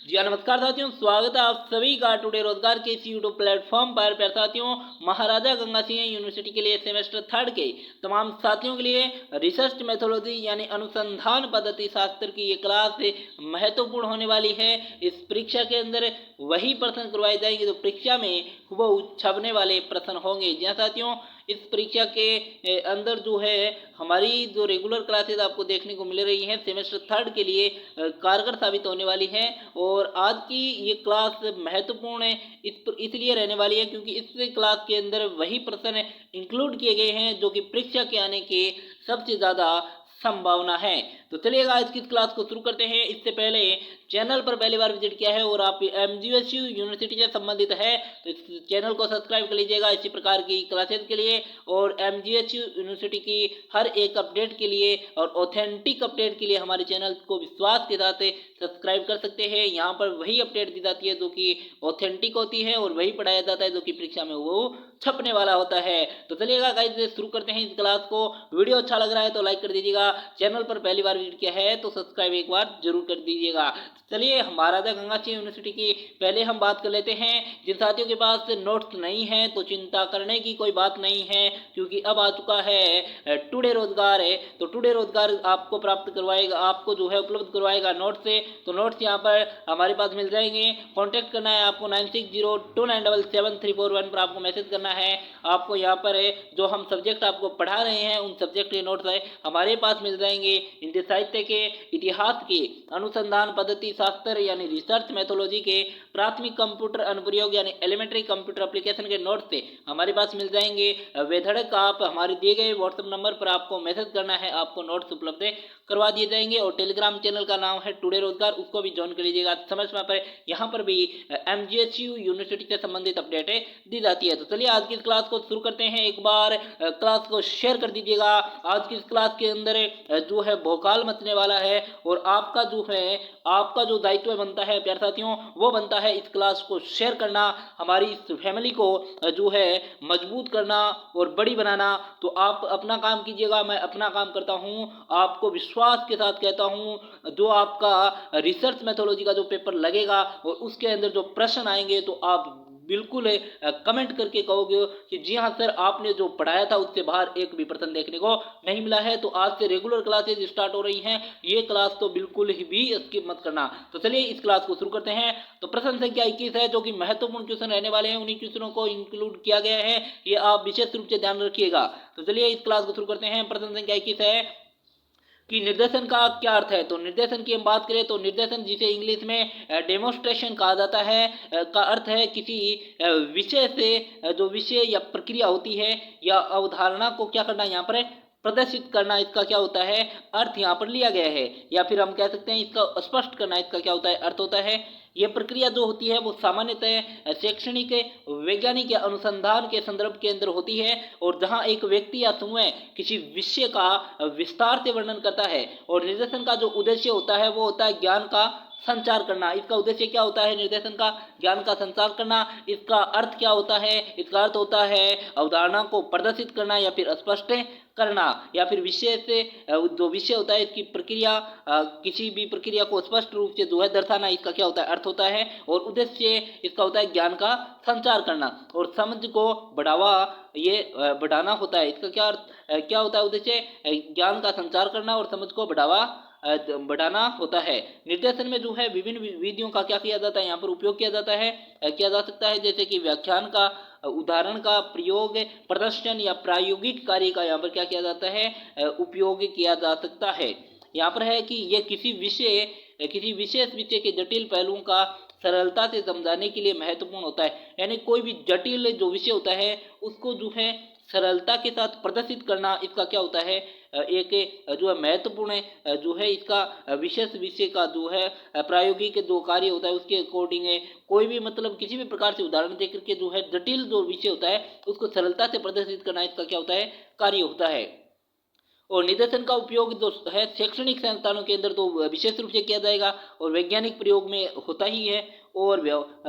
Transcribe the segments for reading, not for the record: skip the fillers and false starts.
जी हाँ, नमस्कार साथियों, स्वागत है आप सभी का टुडे रोजगार के इस यूट्यूब प्लेटफॉर्म पर। प्यारे साथियों, महाराजा गंगा सिंह यूनिवर्सिटी के लिए सेमेस्टर थर्ड के तमाम साथियों के लिए रिसर्च मेथोलॉजी यानी अनुसंधान पद्धति शास्त्र की ये क्लास महत्वपूर्ण होने वाली है। इस परीक्षा के अंदर वही प्रश्न करवाए जाएंगे जो परीक्षा में हुबहू छपने वाले प्रश्न होंगे। जी हाँ साथियों, इस परीक्षा के अंदर जो है हमारी जो रेगुलर क्लासेस आपको देखने को मिल रही हैं सेमेस्टर थर्ड के लिए कारगर साबित होने वाली है। और आज की ये क्लास महत्वपूर्ण है इसलिए रहने वाली है क्योंकि इस क्लास के अंदर वही प्रश्न इंक्लूड किए गए हैं जो कि परीक्षा के आने के सबसे ज़्यादा संभावना है। तो चलिए आज की क्लास को शुरू करते हैं। इससे पहले चैनल पर पहली बार विजिट किया है और आप एमजीएसयू यूनिवर्सिटी से संबंधित है तो इस चैनल को सब्सक्राइब कर लीजिएगा इसी प्रकार की क्लासेस के लिए। और एमजीएसयू यूनिवर्सिटी की हर एक अपडेट के लिए और ऑथेंटिक अपडेट के लिए हमारे चैनल को विश्वास के साथ सब्सक्राइब कर सकते हैं। यहाँ पर वही अपडेट दी जाती है जो कि ऑथेंटिक होती है और वही पढ़ाया जाता है जो कि परीक्षा में वो छपने वाला होता है। तो चलिएगा गाइस शुरू करते हैं इस क्लास को। वीडियो अच्छा लग रहा है तो लाइक कर दीजिएगा, चैनल पर पहली बार विजिट किया है तो सब्सक्राइब एक बार जरूर कर दीजिएगा। चलिए महाराजा गंगा सिंह यूनिवर्सिटी की पहले हम बात कर लेते हैं। जिन साथियों के पास नोट्स नहीं है तो चिंता करने की कोई बात नहीं है क्योंकि अब आ चुका है टुडे रोजगार है। तो टुडे रोजगार आपको प्राप्त करवाएगा, आपको जो है उपलब्ध करवाएगा नोट्स से। तो नोट्स यहाँ पर हमारे पास मिल जाएंगे। कॉन्टैक्ट करना है आपको 9602977341 पर आपको मैसेज करना है। आपको यहाँ पर जो हम सब्जेक्ट आपको पढ़ा रहे हैं उन सब्जेक्ट के नोट्स है हमारे पास मिल जाएंगे। हिंदी साहित्य के, इतिहास के, अनुसंधान पद्धति शास्त्र यानी रिसर्च मैथोलॉजी के, प्राथमिक कंप्यूटर अनुप्रयोग यानी एलिमेंट्री कंप्यूटर एप्लीकेशन के नोट्स से हमारे पास मिल जाएंगे। बेधड़क आप हमारे दिए गए व्हाट्सएप नंबर पर आपको मैसेज करना है, आपको नोट्स उपलब्ध करवा दिए जाएंगे। और टेलीग्राम चैनल का नाम है टुडे रोजगार, उसको भी ज्वाइन कर लीजिएगा। समय समय पर यहाँ पर भी एमजीएसयू यूनिवर्सिटी से संबंधित अपडेट दी जाती है। तो चलिए आज की क्लास को शुरू करते हैं। एक बार क्लास को शेयर कर दीजिएगा। आज की क्लास के अंदर जो है भौकाल मचने वाला है और आपका जो है आपका जो दायित्व बनता है प्यारे साथियों वो बनता है इस क्लास को शेयर करना, हमारी इस फैमिली को जो है मजबूत करना और बड़ी बनाना। तो आप अपना काम कीजिएगा, मैं अपना काम करता हूँ। आपको विश्वास के साथ कहता हूँ जो आपका रिसर्च मैथोलॉजी का जो पेपर लगेगा और उसके अंदर जो प्रश्न आएंगे तो आप बिल्कुल कमेंट करके कहोगे कि जी हाँ सर आपने जो पढ़ाया था उससे बाहर एक भी प्रश्न देखने को नहीं मिला है। तो आज से रेगुलर क्लासेज स्टार्ट हो रही हैं, ये क्लास तो बिल्कुल ही भी स्किप मत करना। तो चलिए इस क्लास को शुरू करते हैं। तो प्रश्न संख्या 21 है जो कि महत्वपूर्ण क्वेश्चन रहने वाले हैं, उन्हीं क्वेश्चनों को इंक्लूड किया गया है, ये आप विशेष रूप से ध्यान रखिएगा। तो चलिए इस क्लास को शुरू करते हैं। प्रश्न संख्या 21 है कि निर्देशन का क्या अर्थ है। तो निर्देशन की हम बात करें तो निर्देशन जिसे इंग्लिश में डेमोन्स्ट्रेशन कहा जाता है का अर्थ है किसी विषय से जो विषय या प्रक्रिया होती है या अवधारणा को क्या करना, यहाँ पर प्रदर्शित करना, इसका क्या होता है अर्थ यहाँ पर लिया गया है। या फिर हम कह सकते हैं इसका स्पष्ट करना, इसका क्या होता है अर्थ होता है। ये प्रक्रिया जो होती है वो सामान्यतः शैक्षणिक, वैज्ञानिक या अनुसंधान के संदर्भ के अंदर होती है और जहां एक व्यक्ति या समूह किसी विषय का विस्तार से वर्णन करता है। और निर्देशन का जो उद्देश्य होता है वो होता है ज्ञान का संचार करना। इसका उद्देश्य क्या होता है निर्देशन का, ज्ञान का संचार करना। इसका अर्थ क्या होता है, इसका अर्थ होता है अवधारणा को प्रदर्शित करना या फिर स्पष्ट करना। या फिर विषय से जो विषय होता है इसकी प्रक्रिया, किसी भी प्रक्रिया को स्पष्ट रूप से जो है दर्शाना, इसका क्या होता है अर्थ होता है। और उद्देश्य इसका होता है ज्ञान का संचार करना और समझ को बढ़ावा ये बढ़ाना होता है। इसका क्या अर्थ क्या होता है उद्देश्य, ज्ञान का संचार करना और समझ को बढ़ाना होता है। निर्देशन में जो है विभिन्न विधियों का क्या किया जाता है, यहाँ पर उपयोग किया जाता है, किया जा सकता है जैसे कि व्याख्यान का, उदाहरण का प्रयोग, प्रदर्शन या प्रायोगिक कार्य का यहाँ पर क्या किया जाता है उपयोग किया जा सकता है। यहाँ पर है कि यह किसी विशेष विषय के जटिल पहलुओं का सरलता से समझाने के लिए महत्वपूर्ण होता है। यानी कोई भी जटिल जो विषय होता है उसको जो है सरलता के साथ प्रदर्शित करना, इसका क्या होता है एक जो है महत्वपूर्ण है जो है इसका विशेष विषय का जो है प्रायोगिक जो कार्य होता है उसके अकॉर्डिंग है। कोई भी मतलब किसी भी प्रकार से उदाहरण देकर के जो है जटिल जो विषय होता है उसको सरलता से प्रदर्शित करना, इसका क्या होता है कार्य होता है। और निर्देशन का उपयोग जो है शैक्षणिक संस्थानों के अंदर तो विशेष रूप से किया जाएगा और वैज्ञानिक प्रयोग में होता ही है। और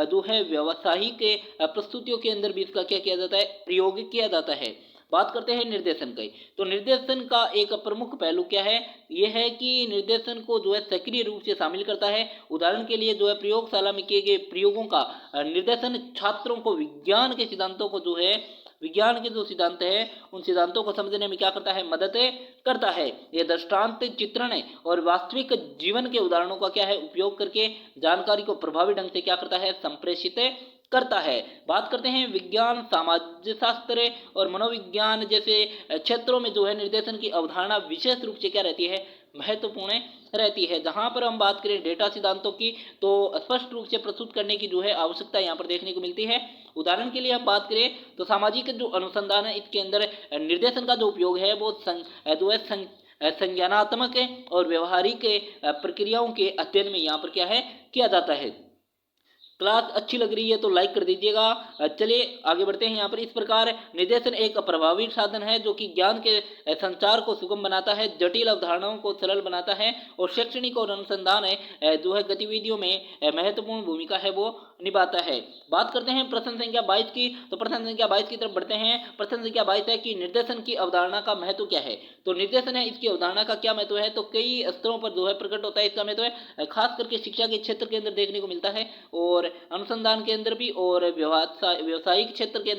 जो है व्यावसायिक प्रस्तुतियों के अंदर भी इसका क्या किया जाता है प्रयोग किया जाता है। बात करते हैं निर्देशन की। तो निर्देशन का एक प्रमुख पहलू क्या है, यह है कि निर्देशन को जो है सक्रिय रूप से शामिल करता है। उदाहरण के लिए जो है प्रयोगशाला में किए गए प्रयोगों का निर्देशन छात्रों को विज्ञान के सिद्धांतों को जो है, विज्ञान के जो सिद्धांत है उन सिद्धांतों को समझने में क्या करता है, मदद करता है। यह दृष्टांत चित्रण और वास्तविक जीवन के उदाहरणों का क्या है, उपयोग करके जानकारी को प्रभावी ढंग से क्या करता है, संप्रेषित करता है। बात करते हैं विज्ञान, समाज शास्त्र और मनोविज्ञान जैसे क्षेत्रों में जो है निर्देशन की अवधारणा विशेष रूप से क्या रहती है, महत्वपूर्ण रहती है। जहां पर हम बात करें डेटा सिद्धांतों की, तो स्पष्ट रूप से प्रस्तुत करने की जो है आवश्यकता यहाँ पर देखने को मिलती है। उदाहरण के लिए हम बात करें तो सामाजिक जो अनुसंधान है, इसके अंदर निर्देशन का जो उपयोग है वो जो है संज्ञानात्मक और व्यवहारिक प्रक्रियाओं के अध्ययन में यहाँ पर क्या है, किया जाता है। क्लास अच्छी लग रही है तो लाइक कर दीजिएगा। चलिए आगे बढ़ते हैं। यहाँ पर इस प्रकार निर्देशन एक प्रभावी साधन है जो कि ज्ञान के संचार को सुगम बनाता है, जटिल अवधारणाओं को सरल बनाता है और शैक्षणिक और अनुसंधान जो है गतिविधियों में महत्वपूर्ण भूमिका है वो निभाता है। बात करते हैं प्रश्न संख्या 22 की। तो प्रश्न संख्या 22 की तरफ बढ़ते हैं। प्रश्न संख्या 22 है कि निर्देशन की अवधारणा का महत्व क्या है। तो निर्देशन है, इसकी अवधारणा का क्या महत्व है, तो कई स्तरों पर जो है प्रकट होता है। इसका महत्व है खास करके शिक्षा के क्षेत्र के अंदर देखने को मिलता है और अनुसंधान के अंदर भी और व्यवसायिक क्षेत्र के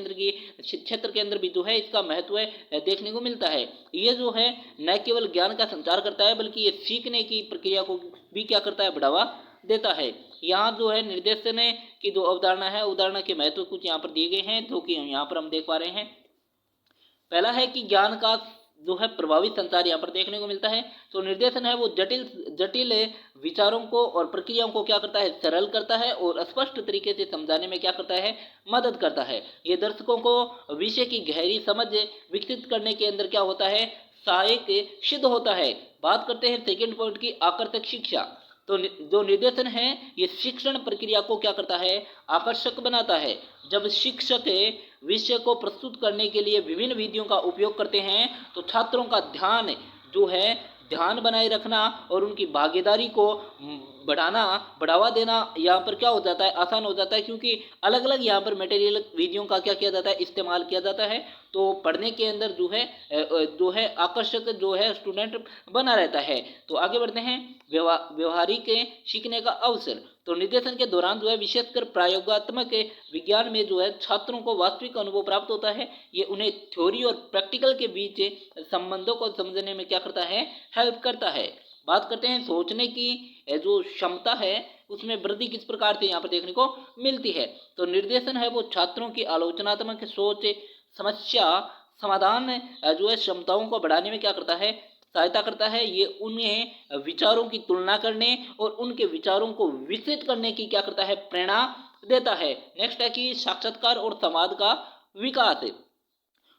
अंदर भी जो है इसका महत्व देखने को मिलता है। ये जो है न केवल ज्ञान का संचार करता है बल्कि ये सीखने की प्रक्रिया को भी क्या करता है, बढ़ावा देता है। यहाँ जो है निर्देशन की जो अवधारणा है, उदाहरण के महत्व कुछ यहाँ पर दिए गए हैं जो कि यहाँ पर हम देख पा रहे हैं। पहला है कि ज्ञान का जो है प्रभावी संचार यहाँ पर देखने को मिलता है। तो निर्देशन है वो जटिल विचारों को और प्रक्रियाओं को क्या करता है, सरल करता है और स्पष्ट तरीके से समझाने में क्या करता है, मदद करता है। ये दर्शकों को विषय की गहरी समझ विकसित करने के अंदर क्या होता है, सहायक सिद्ध होता है। बात करते हैं सेकेंड पॉइंट की, आकर्षक शिक्षा। तो जो निर्देशन है ये शिक्षण प्रक्रिया को क्या करता है, आकर्षक बनाता है। जब शिक्षक विषय को प्रस्तुत करने के लिए विभिन्न विधियों का उपयोग करते हैं तो छात्रों का ध्यान जो है, ध्यान बनाए रखना और उनकी भागीदारी को बढ़ावा देना यहाँ पर क्या हो जाता है, आसान हो जाता है, क्योंकि अलग अलग यहाँ पर मटेरियल विधियों का क्या किया जाता है, इस्तेमाल किया जाता है। तो पढ़ने के अंदर जो है आकर्षक जो है स्टूडेंट बना रहता है। तो आगे बढ़ते हैं, व्यवहारिक सीखने का अवसर। तो निर्देशन के दौरान जो है विशेषकर प्रयोगात्मक विज्ञान में जो है छात्रों को वास्तविक अनुभव प्राप्त होता है। ये उन्हें थ्योरी और प्रैक्टिकल के बीच संबंधों को समझने में क्या करता है, हेल्प करता है। बात करते हैं सोचने की जो क्षमता है उसमें वृद्धि किस प्रकार से यहाँ पर देखने को मिलती है। तो निर्देशन है वो छात्रों की आलोचनात्मक सोच, समस्या समाधान जो है क्षमताओं को बढ़ाने में क्या करता है, सहायता करता है। ये उन्हें विचारों की तुलना करने और उनके विचारों को विकसित करने की क्या करता है, प्रेरणा देता है। नेक्स्ट है कि साक्षात्कार और संवाद का विकास।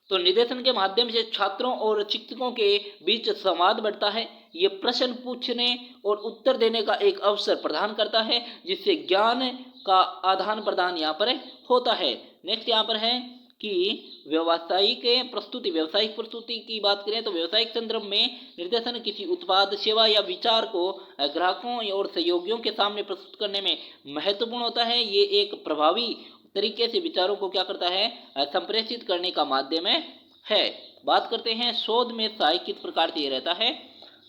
तो निर्देशन के माध्यम से छात्रों और शिक्षकों के बीच संवाद बढ़ता है। ये प्रश्न पूछने और उत्तर देने का एक अवसर प्रदान करता है जिससे ज्ञान का आदान प्रदान यहाँ पर होता है। नेक्स्ट यहाँ पर है कि व्यावसायिक प्रस्तुति की बात करें तो व्यावसायिक संदर्भ में निर्देशन किसी उत्पाद, सेवा या विचार को ग्राहकों और सहयोगियों के सामने प्रस्तुत करने में महत्वपूर्ण होता है। ये एक प्रभावी तरीके से विचारों को क्या करता है, संप्रेषित करने का माध्यम है। बात करते हैं शोध में सहायक किस प्रकार से ये रहता है।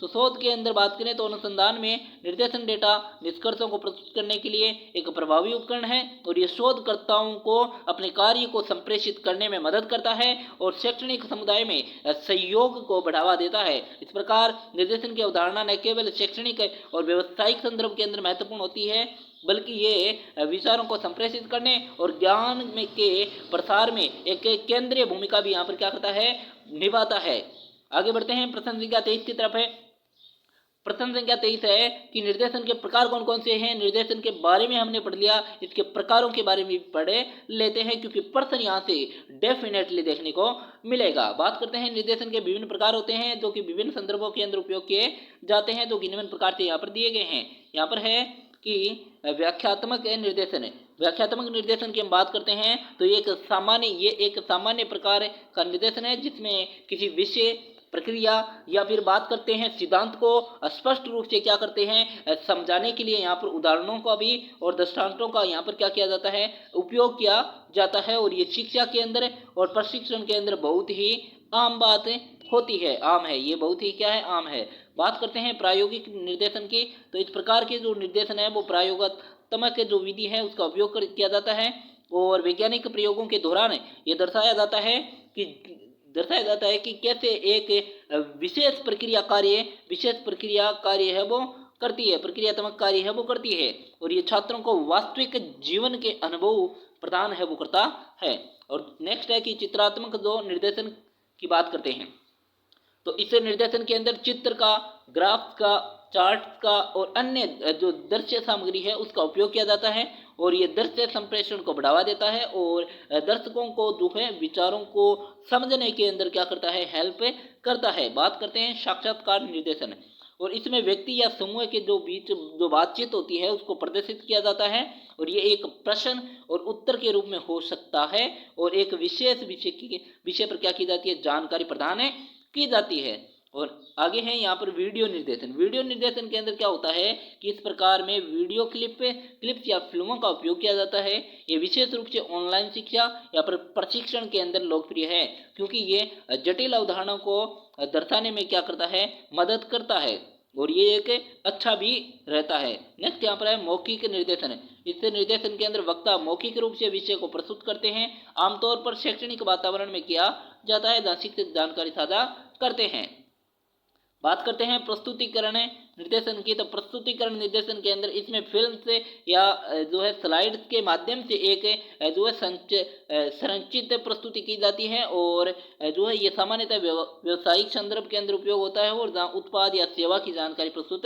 तो शोध के अंदर बात करें तो अनुसंधान में निर्देशन डेटा निष्कर्षों को प्रस्तुत करने के लिए एक प्रभावी उपकरण है और ये शोधकर्ताओं को अपने कार्य को संप्रेषित करने में मदद करता है और शैक्षणिक समुदाय में सहयोग को बढ़ावा देता है। इस प्रकार निर्देशन की अवधारणा न केवल शैक्षणिक और व्यावसायिक संदर्भ के अंदर महत्वपूर्ण होती है बल्कि ये विचारों को संप्रेषित करने और ज्ञान में के प्रसार में एक केंद्रीय भूमिका भी यहाँ पर क्या करता है, निभाता है। आगे बढ़ते हैं, प्रश्न संख्या 23 की तरफ है। प्रश्न संख्या 23 है कि निर्देशन के प्रकार कौन कौन से हैं। निर्देशन के बारे में हमने पढ़ लिया, इसके प्रकारों के बारे में भी पढ़ लेते हैं क्योंकि प्रश्न यहाँ से डेफिनेटली देखने को मिलेगा। बात करते हैं, निर्देशन के विभिन्न प्रकार होते हैं जो कि विभिन्न संदर्भों के अंदर उपयोग किए जाते हैं, जो कि निम्न प्रकार से यहाँ पर दिए गए हैं। यहाँ पर है कि व्याख्यात्मक निर्देशन है। व्याख्यात्मक निर्देशन की हम बात करते हैं तो ये एक सामान्य प्रकार का निर्देशन है जिसमें किसी विषय प्रक्रिया या फिर बात करते हैं सिद्धांत को स्पष्ट रूप से क्या करते हैं समझाने के लिए यहाँ पर उदाहरणों का भी और दृष्टांतों का यहाँ पर क्या किया जाता है उपयोग किया जाता है। और ये शिक्षा के अंदर और प्रशिक्षण के अंदर बहुत ही आम बात होती है, आम है, ये बहुत ही क्या है आम है। बात करते हैं प्रायोगिक निर्देशन की, तो इस प्रकार के जो निर्देशन है वो प्रयोगात्मक जो विधि है उसका उपयोग किया जाता है और वैज्ञानिक प्रयोगों के दौरान ये दर्शाया जाता है कि कैसे एक विशेष प्रक्रिया कार्य है वो करती है, प्रक्रियात्मक कार्य है वो करती है और ये छात्रों को वास्तविक जीवन के अनुभव प्रदान है वो करता है। और नेक्स्ट है कि चित्रात्मक जो निर्देशन की बात करते हैं, तो इस निर्देशन के अंदर चित्र का, ग्राफ का, चार्ट का और अन्य जो दृश्य सामग्री है उसका उपयोग किया जाता है और ये दृश्य संप्रेषण को बढ़ावा देता है और दर्शकों को जो है विचारों को समझने के अंदर क्या करता है हेल्प करता है। बात करते हैं साक्षात्कार निर्देशन, और इसमें व्यक्ति या समूह के जो बीच जो बातचीत होती है उसको प्रदर्शित किया जाता है और ये एक प्रश्न और उत्तर के रूप में हो सकता है और एक विशेष विषय पर क्या की जाती है जानकारी प्रदान की जाती है। और आगे है यहाँ पर वीडियो निर्देशन। वीडियो निर्देशन के अंदर क्या होता है कि इस प्रकार में वीडियो क्लिप्स या फिल्मों का उपयोग किया जाता है। ये विशेष रूप से ऑनलाइन शिक्षा या प्रशिक्षण के अंदर लोकप्रिय है क्योंकि ये जटिल अवधारणाओं को दर्शाने में क्या करता है मदद करता है और ये एक अच्छा भी रहता है। नेक्स्ट यहाँ पर है मौखिक निर्देशन। इस निर्देशन के अंदर वक्ता मौखिक रूप से विषय को प्रस्तुत करते हैं, आमतौर पर शैक्षणिक वातावरण में किया जाता है जहाँ शिक्षक जानकारी साझा करते हैं। बात करते हैं प्रस्तुतिकरण निर्देशन की, तो प्रस्तुतिकरण निर्देशन के अंदर इसमें फिल्म से या जो है स्लाइड्स के माध्यम से एक जो है संरचित प्रस्तुति की जाती है और जो है ये सामान्यतः व्यवसायिक संदर्भ के अंदर उपयोग होता है और जहाँ उत्पाद या सेवा की जानकारी प्रस्तुत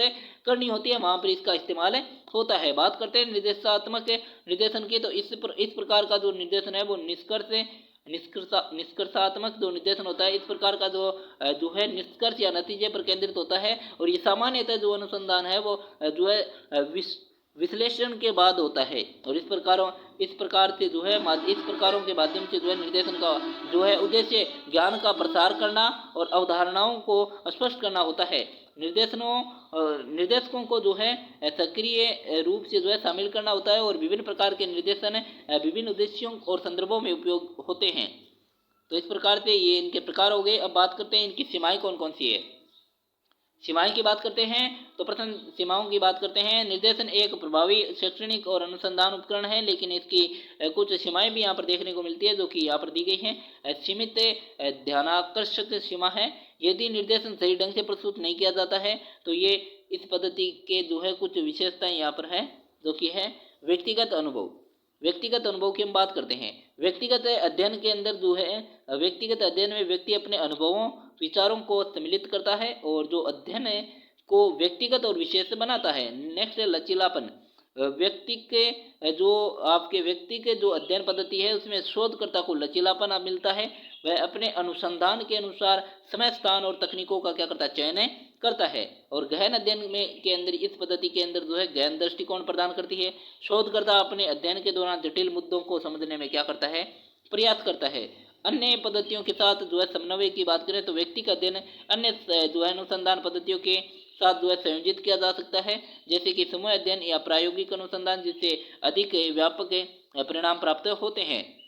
करनी होती है वहाँ पर इसका इस्तेमाल होता है। बात करते हैं निर्देशात्मक निर्देशन की, तो इस प्रकार का जो निर्देशन है वो निष्कर्षात्मक जो निर्देशन होता है, इस प्रकार का जो है निष्कर्ष या नतीजे पर केंद्रित होता है और ये सामान्यतः जो अनुसंधान है वो जो है विश्लेषण के बाद होता है और इस प्रकार से जो है इस प्रकारों के माध्यम से जो है निर्देशन का जो है उद्देश्य ज्ञान का प्रसार करना और अवधारणाओं को स्पष्ट करना होता है। निर्देशकों को जो है सक्रिय रूप से जो है शामिल करना होता है और विभिन्न प्रकार के निर्देशन विभिन्न उद्देश्यों और संदर्भों में उपयोग होते हैं। तो इस प्रकार से ये इनके प्रकार हो गए। अब बात करते हैं इनकी सीमाएं कौन कौन सी है। सीमाएं की बात करते हैं तो प्रथम सीमाओं की बात करते हैं। निर्देशन एक प्रभावी शैक्षणिक और अनुसंधान उपकरण है, लेकिन इसकी कुछ सीमाएं भी यहाँ पर देखने को मिलती है जो कि यहाँ पर दी गई हैं। सीमित ध्यानाकर्षक सीमा है, यदि निर्देशन सही ढंग से प्रस्तुत नहीं किया जाता है तो ये इस पद्धति के जो है कुछ विशेषताएं यहाँ पर है जो कि है व्यक्तिगत अनुभव की हम बात करते हैं। व्यक्तिगत अध्ययन के अंदर जो है व्यक्तिगत अध्ययन में व्यक्ति अपने अनुभवों विचारों को सम्मिलित करता है और जो अध्ययन है को व्यक्तिगत और विशेष बनाता है। नेक्स्ट है लचीलापन। व्यक्ति के जो अध्ययन पद्धति है उसमें शोधकर्ता को लचीलापन मिलता है। वह अपने अनुसंधान के अनुसार समय, स्थान और तकनीकों का क्या करता है चयन करता है और गहन अध्ययन के अंदर इस पद्धति के अंदर जो है गहन दृष्टिकोण प्रदान करती है। शोधकर्ता अपने अध्ययन के दौरान जटिल मुद्दों को समझने में क्या करता है प्रयास करता है। अन्य पद्धतियों के साथ जो है समन्वय की बात करें तो व्यक्ति का अध्ययन अन्य जो है अनुसंधान पद्धतियों के साथ जो है संयोजित किया जा सकता है, जैसे कि समूह अध्ययन या प्रायोगिक अनुसंधान, जिससे अधिक व्यापक परिणाम प्राप्त होते हैं।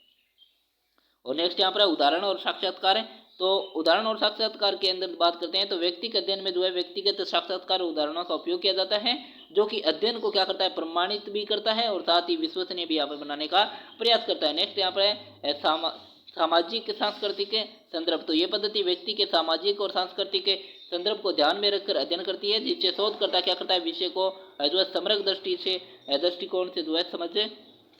और नेक्स्ट यहाँ पर उदाहरण और साक्षात्कार है। तो उदाहरण और साक्षात्कार के अंदर बात करते हैं तो व्यक्तिगत अध्ययन में जो है व्यक्तिगत साक्षात्कार उदाहरणों का उपयोग किया जाता है जो कि अध्ययन को क्या करता है प्रमाणित भी करता है और साथ ही विश्वसनीय भी यहाँ पर बनाने का प्रयास करता है। नेक्स्ट यहाँ पर है सामाजिक सांस्कृतिक संदर्भ। तो ये पद्धति व्यक्ति के सामाजिक और सांस्कृतिक संदर्भ को ध्यान में रखकर अध्ययन करती है, जिससे शोधकर्ता क्या करता है विषय को जो है समग्र दृष्टिकोण से जो है समझ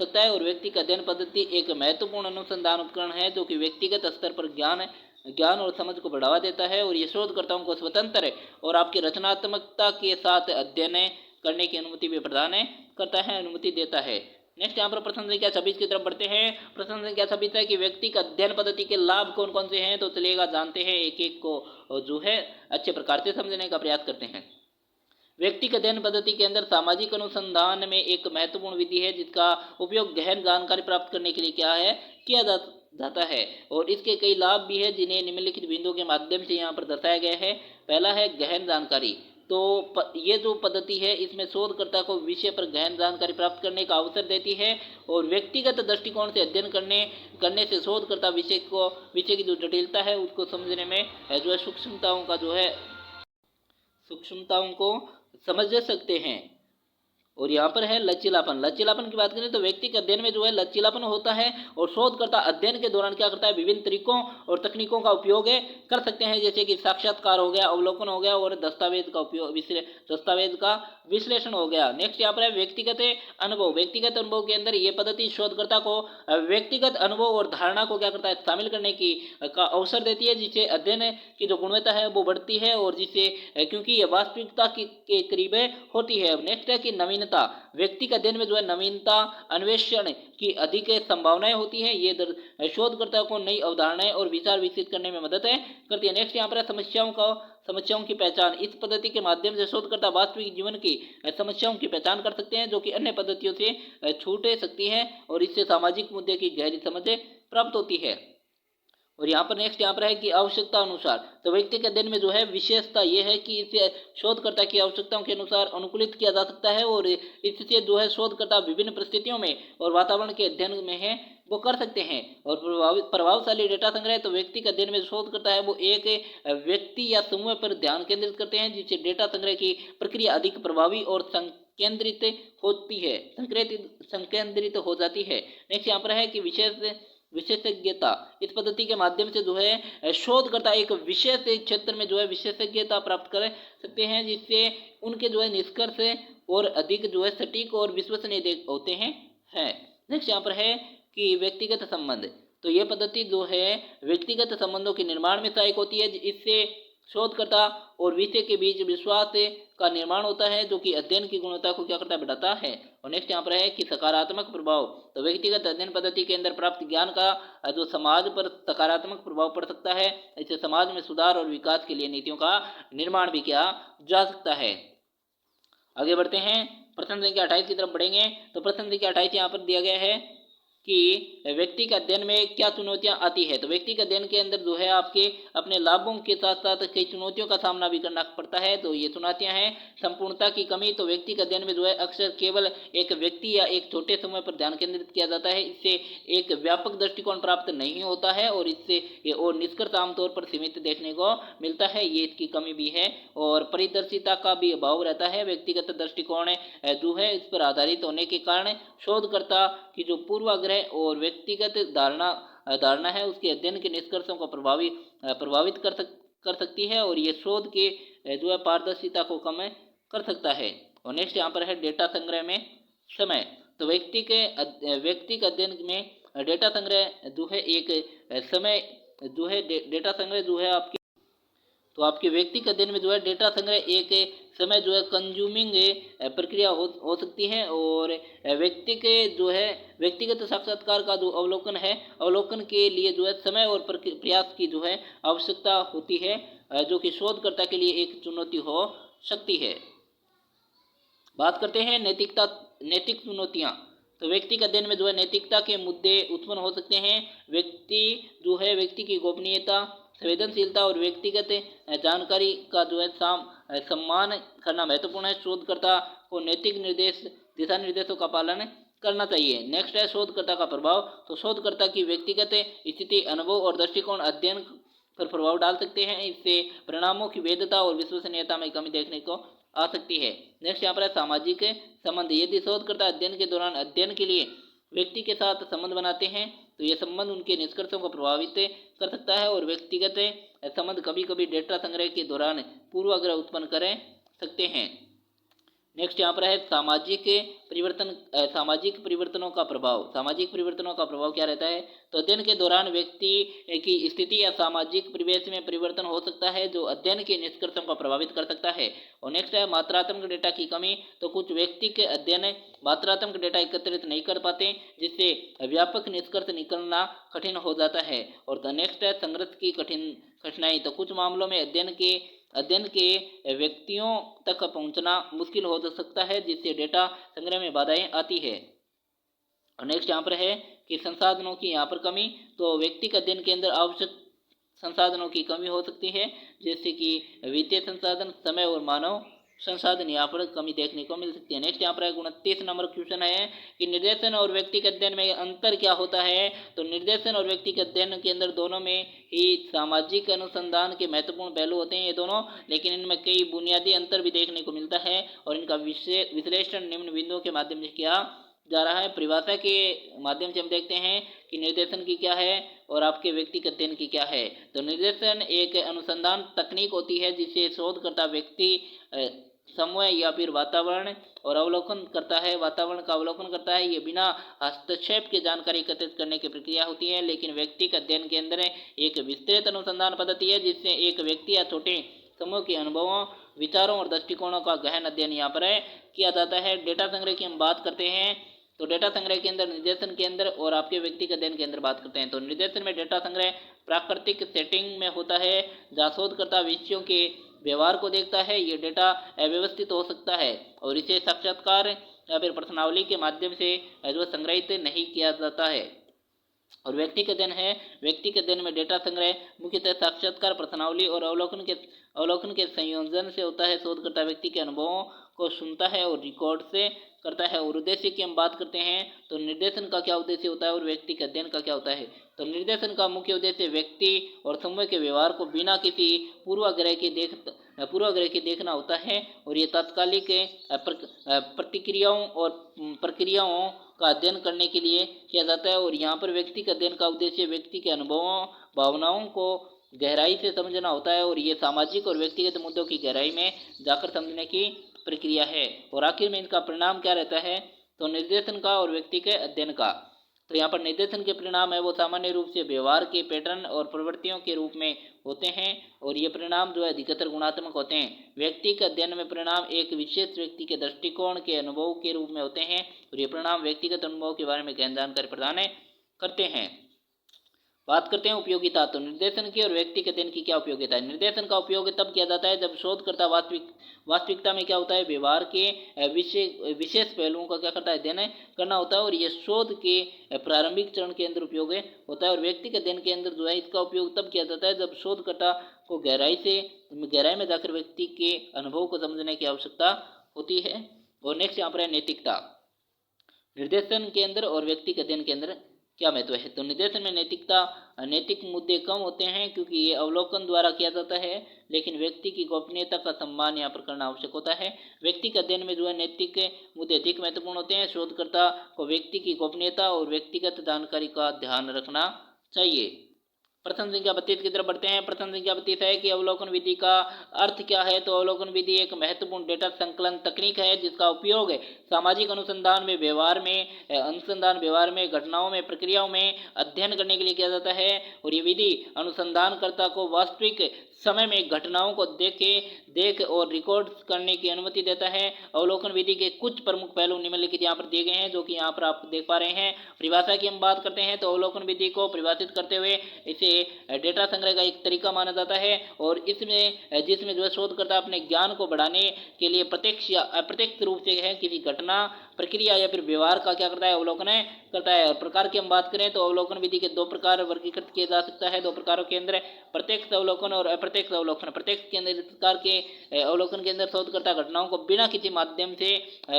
सकता है। और व्यक्ति का अध्ययन पद्धति एक महत्वपूर्ण अनुसंधान उपकरण है जो कि व्यक्तिगत स्तर पर ज्ञान और समझ को बढ़ावा देता है और ये शोधकर्ताओं को स्वतंत्र और आपकी रचनात्मकता के साथ अध्ययन करने की अनुमति भी प्रदान करता है, अनुमति देता है। नेक्स्ट यहाँ पर प्रश्न संख्या 26 की तरफ बढ़ते हैं। प्रश्न संख्या 26 है कि व्यक्ति का अध्ययन पद्धति के लाभ कौन कौन से हैं, तो चलिएगा जानते हैं एक एक को जो है अच्छे प्रकार से समझने का प्रयास करते हैं। व्यक्ति के अध्ययन पद्धति के अंदर सामाजिक अनुसंधान में एक महत्वपूर्ण विधि है जिसका उपयोग गहन जानकारी प्राप्त करने के लिए क्या है किया जाता है। और इसके कई लाभ भी है जिन्हें निम्नलिखित बिंदुओं के माध्यम से यहाँ पर दर्शाया गया है। पहला है गहन जानकारी। तो ये जो पद्धति है इसमें शोधकर्ता को विषय पर गहन जानकारी प्राप्त करने का अवसर देती है और व्यक्तिगत दृष्टिकोण से अध्ययन करने से शोधकर्ता विषय की जो जटिलता है उसको समझने में जो है सूक्ष्मताओं को समझ सकते हैं। और यहाँ पर है लचीलापन। लचीलापन की बात करें तो व्यक्ति के अध्ययन में जो है लचीलापन होता है और शोधकर्ता अध्ययन के दौरान क्या करता है, विभिन्न तरीकों और तकनीकों का उपयोग कर सकते हैं, जैसे कि साक्षात्कार हो गया, अवलोकन हो गया और दस्तावेज का विश्लेषण हो गया। नेक्स्ट यहाँ पर है व्यक्तिगत अनुभव। व्यक्तिगत अनुभव के अंदर ये पद्धति शोधकर्ता को व्यक्तिगत अनुभव और धारणा को क्या करता है, शामिल करने का अवसर देती है, जिससे अध्ययन की जो गुणवत्ता है वो बढ़ती है और जिससे क्योंकि ये वास्तविकता के करीब होती है। नेक्स्ट है कि नवीनता। व्यक्ति के अध्ययन में जो है नवीनता अन्वेषण की अधिक संभावनाएं होती है। ये शोधकर्ता को नई अवधारणाएं और विचार विकसित करने में मदद करती है। नेक्स्ट यहाँ पर समस्याओं की पहचान। इस पद्धति के माध्यम से शोधकर्ता वास्तविक जीवन की समस्याओं की पहचान कर सकते हैं जो कि अन्य पद्धतियों से छूट सकती है और इससे सामाजिक मुद्दे की गहरी समझ प्राप्त होती है। और यहाँ पर नेक्स्ट यहाँ पर है कि आवश्यकता अनुसार। तो व्यक्ति के अध्ययन में जो है विशेषता ये है कि इसे शोधकर्ता की आवश्यकताओं के अनुसार अनुकूलित किया जा सकता है और इससे जो है शोधकर्ता विभिन्न परिस्थितियों में और वातावरण के अध्ययन में है वो कर सकते हैं। और प्रभावशाली डेटा संग्रह। तो व्यक्ति के अध्ययन में शोधकर्ता है वो एक व्यक्ति या समूह पर ध्यान केंद्रित करते हैं, जिससे डेटा संग्रह की प्रक्रिया अधिक प्रभावी और संकेंद्रित होती है, संकेंद्रित हो जाती है। नेक्स्ट यहाँ पर है कि विशेषज्ञता। इस पद्धति के माध्यम से जो है शोधकर्ता एक विशेष क्षेत्र में जो है विशेषज्ञता प्राप्त कर सकते हैं, जिससे उनके जो है निष्कर्ष और अधिक जो है सटीक और विश्वसनीय होते हैं। नेक्स्ट यहाँ पर है कि व्यक्तिगत संबंध। तो ये पद्धति जो है व्यक्तिगत संबंधों के निर्माण में सहायक होती है। इससे शोधकर्ता और विषय के बीच विश्वास का निर्माण होता है, जो कि अध्ययन की गुणवत्ता को क्या करता है, बढ़ाता है। और नेक्स्ट यहाँ पर है कि सकारात्मक प्रभाव। तो व्यक्तिगत अध्ययन पद्धति के अंदर प्राप्त ज्ञान का जो समाज पर सकारात्मक प्रभाव पड़ सकता है। इससे समाज में सुधार और विकास के लिए नीतियों का निर्माण भी किया जा सकता है। आगे बढ़ते हैं, प्रश्न संख्या 28 की तरफ बढ़ेंगे। तो प्रश्न संख्या 28 यहाँ पर दिया गया है कि व्यक्ति के अध्ययन में क्या चुनौतियां आती है। तो व्यक्ति के अध्ययन के अंदर जो है आपके अपने लाभों के साथ साथ कई चुनौतियों का सामना भी करना पड़ता है। तो ये चुनौतियां हैं संपूर्णता की कमी। तो व्यक्ति के अध्ययन में जो है अक्सर केवल एक व्यक्ति या एक छोटे समय पर ध्यान केंद्रित किया जाता है। इससे एक व्यापक दृष्टिकोण प्राप्त नहीं होता है और इससे और निष्कर्ष आमतौर पर सीमित देखने को मिलता है, ये इसकी कमी भी है। और पारदर्शिता का भी अभाव रहता है। व्यक्तिगत दृष्टिकोण जो है इस पर आधारित होने के कारण शोधकर्ता की जो पूर्वाग्रह और व्यक्तिगत धारणा है उसके अध्ययन के निष्कर्षों को प्रभावित कर सकती है और ये शोध के जो है पारदर्शिता को कम कर सकता है। और नेक्स्ट यहाँ पर है डेटा संग्रह में समय। तो व्यक्ति के अध्ययन में डेटा संग्रह जो है एक समय जो है डेटा संग्रह जो है आपके व्यक्ति के अध्ययन में जो है डेटा संग्रह एक समय जो है कंज्यूमिंग प्रक्रिया हो सकती है। और व्यक्तिगत साक्षात्कार का जो अवलोकन के लिए जो है समय और प्रयास की जो है आवश्यकता होती है, जो कि शोधकर्ता के लिए एक चुनौती हो सकती है। बात करते हैं नैतिक चुनौतियाँ। तो व्यक्ति के अध्ययन में जो है नैतिकता के मुद्दे उत्पन्न हो सकते हैं। व्यक्ति की गोपनीयता, संवेदनशीलता और व्यक्तिगत जानकारी का जो है सम्मान करना महत्वपूर्ण है। शोधकर्ता को नैतिक दिशा निर्देशों का पालन करना चाहिए। नेक्स्ट है शोधकर्ता का प्रभाव। तो शोधकर्ता की व्यक्तिगत स्थिति, अनुभव और दृष्टिकोण अध्ययन पर प्रभाव डाल सकते हैं। इससे परिणामों की वैधता और विश्वसनीयता में कमी देखने को आ सकती है। नेक्स्ट यहाँ पर है सामाजिक संबंध। यदि शोधकर्ता अध्ययन के दौरान अध्ययन के लिए व्यक्ति के साथ संबंध बनाते हैं तो ये संबंध उनके निष्कर्षों को प्रभावित कर सकता है और व्यक्तिगत संबंध कभी कभी डेटा संग्रह के दौरान पूर्वाग्रह उत्पन्न कर सकते हैं। नेक्स्ट यहाँ पर है सामाजिक परिवर्तनों का प्रभाव। सामाजिक परिवर्तनों का प्रभाव क्या रहता है। तो अध्ययन के दौरान व्यक्ति की स्थिति या सामाजिक परिवेश में परिवर्तन हो सकता है जो अध्ययन के निष्कर्षों को प्रभावित कर सकता है। और नेक्स्ट है मात्रात्मक डेटा की कमी। तो कुछ व्यक्ति के अध्ययन मात्रात्मक डेटा एकत्रित नहीं कर पाते, जिससे व्यापक निष्कर्ष निकलना कठिन हो जाता है। और नेक्स्ट है संघर्ष की कठिनाई। तो कुछ मामलों में अध्ययन के व्यक्तियों तक पहुंचना मुश्किल हो सकता है, जिससे डेटा संग्रह में बाधाएं आती है। और नेक्स्ट यहाँ पर है कि संसाधनों की यहाँ पर कमी, तो व्यक्तिगत अध्ययन के अंदर आवश्यक संसाधनों की कमी हो सकती है, जैसे कि वित्तीय संसाधन, समय और मानव संसाधन यहाँ पर कमी देखने को मिल सकती है। नेक्स्ट यहाँ पर 29 नंबर क्वेश्चन है कि निर्देशन और व्यक्तिगत अध्ययन में अंतर क्या होता है। तो निर्देशन और व्यक्तिगत अध्ययन के अंदर दोनों में ही सामाजिक अनुसंधान के महत्वपूर्ण पहलू होते हैं ये दोनों, लेकिन इनमें कई बुनियादी अंतर भी देखने को मिलता है और इनका विश्लेषण निम्न बिंदुओं के माध्यम से किया जा रहा है। परिभाषा के माध्यम से हम देखते हैं कि निर्देशन की क्या है और आपके व्यक्तिगत अध्ययन की क्या है। तो निर्देशन एक अनुसंधान तकनीक होती है जिसे शोधकर्ता व्यक्ति, समूह या फिर वातावरण और अवलोकन करता है, वातावरण का अवलोकन करता है। ये बिना हस्तक्षेप के जानकारी एकत्रित करने की प्रक्रिया होती है। लेकिन व्यक्तिगत अध्ययन के अंदर एक विस्तृत अनुसंधान पद्धति है जिससे एक व्यक्ति या छोटे समूह के अनुभवों, विचारों और दृष्टिकोणों का गहन अध्ययन यहाँ पर किया जाता है। डेटा संग्रह की हम बात करते हैं, तो डेटा संग्रह के अंदर, निर्देशन के अंदर और आपके व्यक्तिगत अध्ययन के अंदर बात करते हैं। तो निर्देशन में डेटा संग्रह प्राकृतिक सेटिंग में होता है जहाँ शोधकर्ता विषयों के व्यवहार को देखता है। ये डेटा अव्यवस्थित हो सकता है और इसे साक्षात्कार या फिर प्रश्नावली के माध्यम से जो संग्रहित नहीं किया जाता है। और व्यक्तिगत अध्ययन है, व्यक्तिगत अध्ययन में डेटा संग्रह मुख्यतः साक्षात्कार, प्रश्नावली और अवलोकन के संयोजन से होता है। शोधकर्ता व्यक्ति के अनुभवों को सुनता है और रिकॉर्ड से करता है। और उद्देश्य की हम बात करते हैं, तो निर्देशन का क्या उद्देश्य होता है और व्यक्तिगत अध्ययन का क्या होता है। तो निर्देशन का मुख्य उद्देश्य व्यक्ति और समूह के व्यवहार को बिना किसी पूर्वाग्रह के देखना होता है और ये तात्कालिक प्रतिक्रियाओं और प्रक्रियाओं का अध्ययन करने के लिए किया जाता है। और यहाँ पर व्यक्तिगत अध्ययन का उद्देश्य व्यक्ति के अनुभवों, भावनाओं को गहराई से समझना होता है और ये सामाजिक और व्यक्तिगत मुद्दों की गहराई में जाकर समझने की प्रक्रिया है। और आखिर में इनका परिणाम क्या रहता है, तो निर्देशन का और व्यक्तिगत अध्ययन का। तो यहाँ पर निर्देशन के परिणाम है वो सामान्य रूप से व्यवहार के पैटर्न और प्रवृत्तियों के रूप में होते हैं और ये परिणाम जो है अधिकतर गुणात्मक होते हैं। व्यक्तिगत अध्ययन में परिणाम एक विशेष व्यक्ति के दृष्टिकोण के अनुभव के रूप में होते हैं और ये परिणाम व्यक्तिगत अनुभव के बारे में गहन जानकारी प्रदान करते हैं। बात करते हैं उपयोगिता। तो निर्देशन की और व्यक्तिगत अध्ययन की क्या उपयोगिता है। निर्देशन का उपयोग तब किया जाता है जब शोधकर्ता वास्तविकता में क्या होता है, व्यवहार के विशेष पहलुओं का क्या करता है, अध्ययन करना होता है और ये शोध के प्रारंभिक चरण के अंदर उपयोग होता है। और व्यक्तिगत अध्ययन के अंदर जो है इसका उपयोग तब किया जाता है जब शोधकर्ता को गहराई में जाकर व्यक्ति के अनुभव को समझने की आवश्यकता होती है। और नेक्स्ट यहाँ पर है नैतिकता। निर्देशन के अंदर और व्यक्तिगत अध्ययन के अंदर क्या महत्व है। तो निर्देशन में नैतिक मुद्दे कम होते हैं क्योंकि ये अवलोकन द्वारा किया जाता है, लेकिन व्यक्ति की गोपनीयता का सम्मान यहाँ पर करना आवश्यक होता है। व्यक्तिगत अध्ययन में जो है नैतिक मुद्दे अधिक महत्वपूर्ण होते हैं। शोधकर्ता को व्यक्ति की गोपनीयता और व्यक्तिगत जानकारी का ध्यान रखना चाहिए। प्रश्न संख्या 32 की तरफ बढ़ते हैं। प्रश्न संख्या 32 है कि अवलोकन विधि का अर्थ क्या है। तो अवलोकन विधि एक महत्वपूर्ण डेटा संकलन तकनीक है जिसका उपयोग सामाजिक अनुसंधान व्यवहार में, घटनाओं में, प्रक्रियाओं में अध्ययन करने के लिए किया जाता है। और ये विधि अनुसंधानकर्ता को वास्तविक समय में घटनाओं को देख और रिकॉर्ड करने की अनुमति देता है। अवलोकन विधि के कुछ प्रमुख पहलू निम्नलिखित यहाँ पर दिए गए हैं, जो कि यहाँ पर आप देख पा रहे हैं। परिभाषा की हम बात करते हैं तो अवलोकन विधि को परिभाषित करते हुए इसे डेटा संग्रह का एक तरीका माना जाता है और जिसमें जो है शोधकर्ता अपने ज्ञान को बढ़ाने के लिए प्रत्यक्ष या अप्रत्यक्ष रूप से है किसी घटना, प्रक्रिया या फिर व्यवहार का क्या करता है, अवलोकन करता है। और प्रकार की हम बात करें तो अवलोकन विधि के दो प्रकार वर्गीकृत किया जा सकता है। दो प्रकारों के अंदर प्रत्यक्ष अवलोकन और अप्रत्यक्ष अवलोकन। प्रत्यक्ष के अंदर इस प्रकार के अवलोकन के अंदर शोधकर्ता घटनाओं को बिना किसी माध्यम से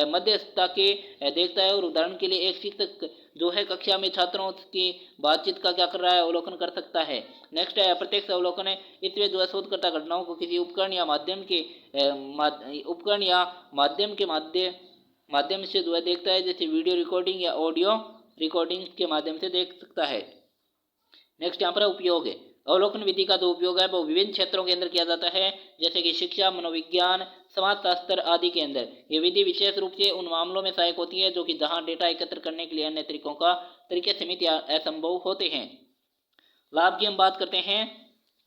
मध्यस्थता के देखता है। और उदाहरण के लिए एक शिक्षक जो है कक्षा में छात्रों की बातचीत का क्या कर रहा है, अवलोकन कर सकता है। नेक्स्ट है अप्रत्यक्ष अवलोकन। इसमें जो है शोधकर्ता घटनाओं को किसी उपकरण या माध्यम से जो है देखता है, जैसे वीडियो रिकॉर्डिंग या ऑडियो रिकॉर्डिंग के माध्यम से देख सकता है। नेक्स्ट यहाँ पर उपयोग है। अवलोकन विधि का जो उपयोग है वो विभिन्न क्षेत्रों के अंदर किया जाता है, जैसे कि शिक्षा, मनोविज्ञान, समाजशास्त्र आदि के अंदर। ये विधि विशेष रूप से उन मामलों में सहायक होती है जो कि जहां डेटा एकत्र करने के लिए अन्य तरीके सीमित या असंभव होते हैं। लाभ की हम बात करते हैं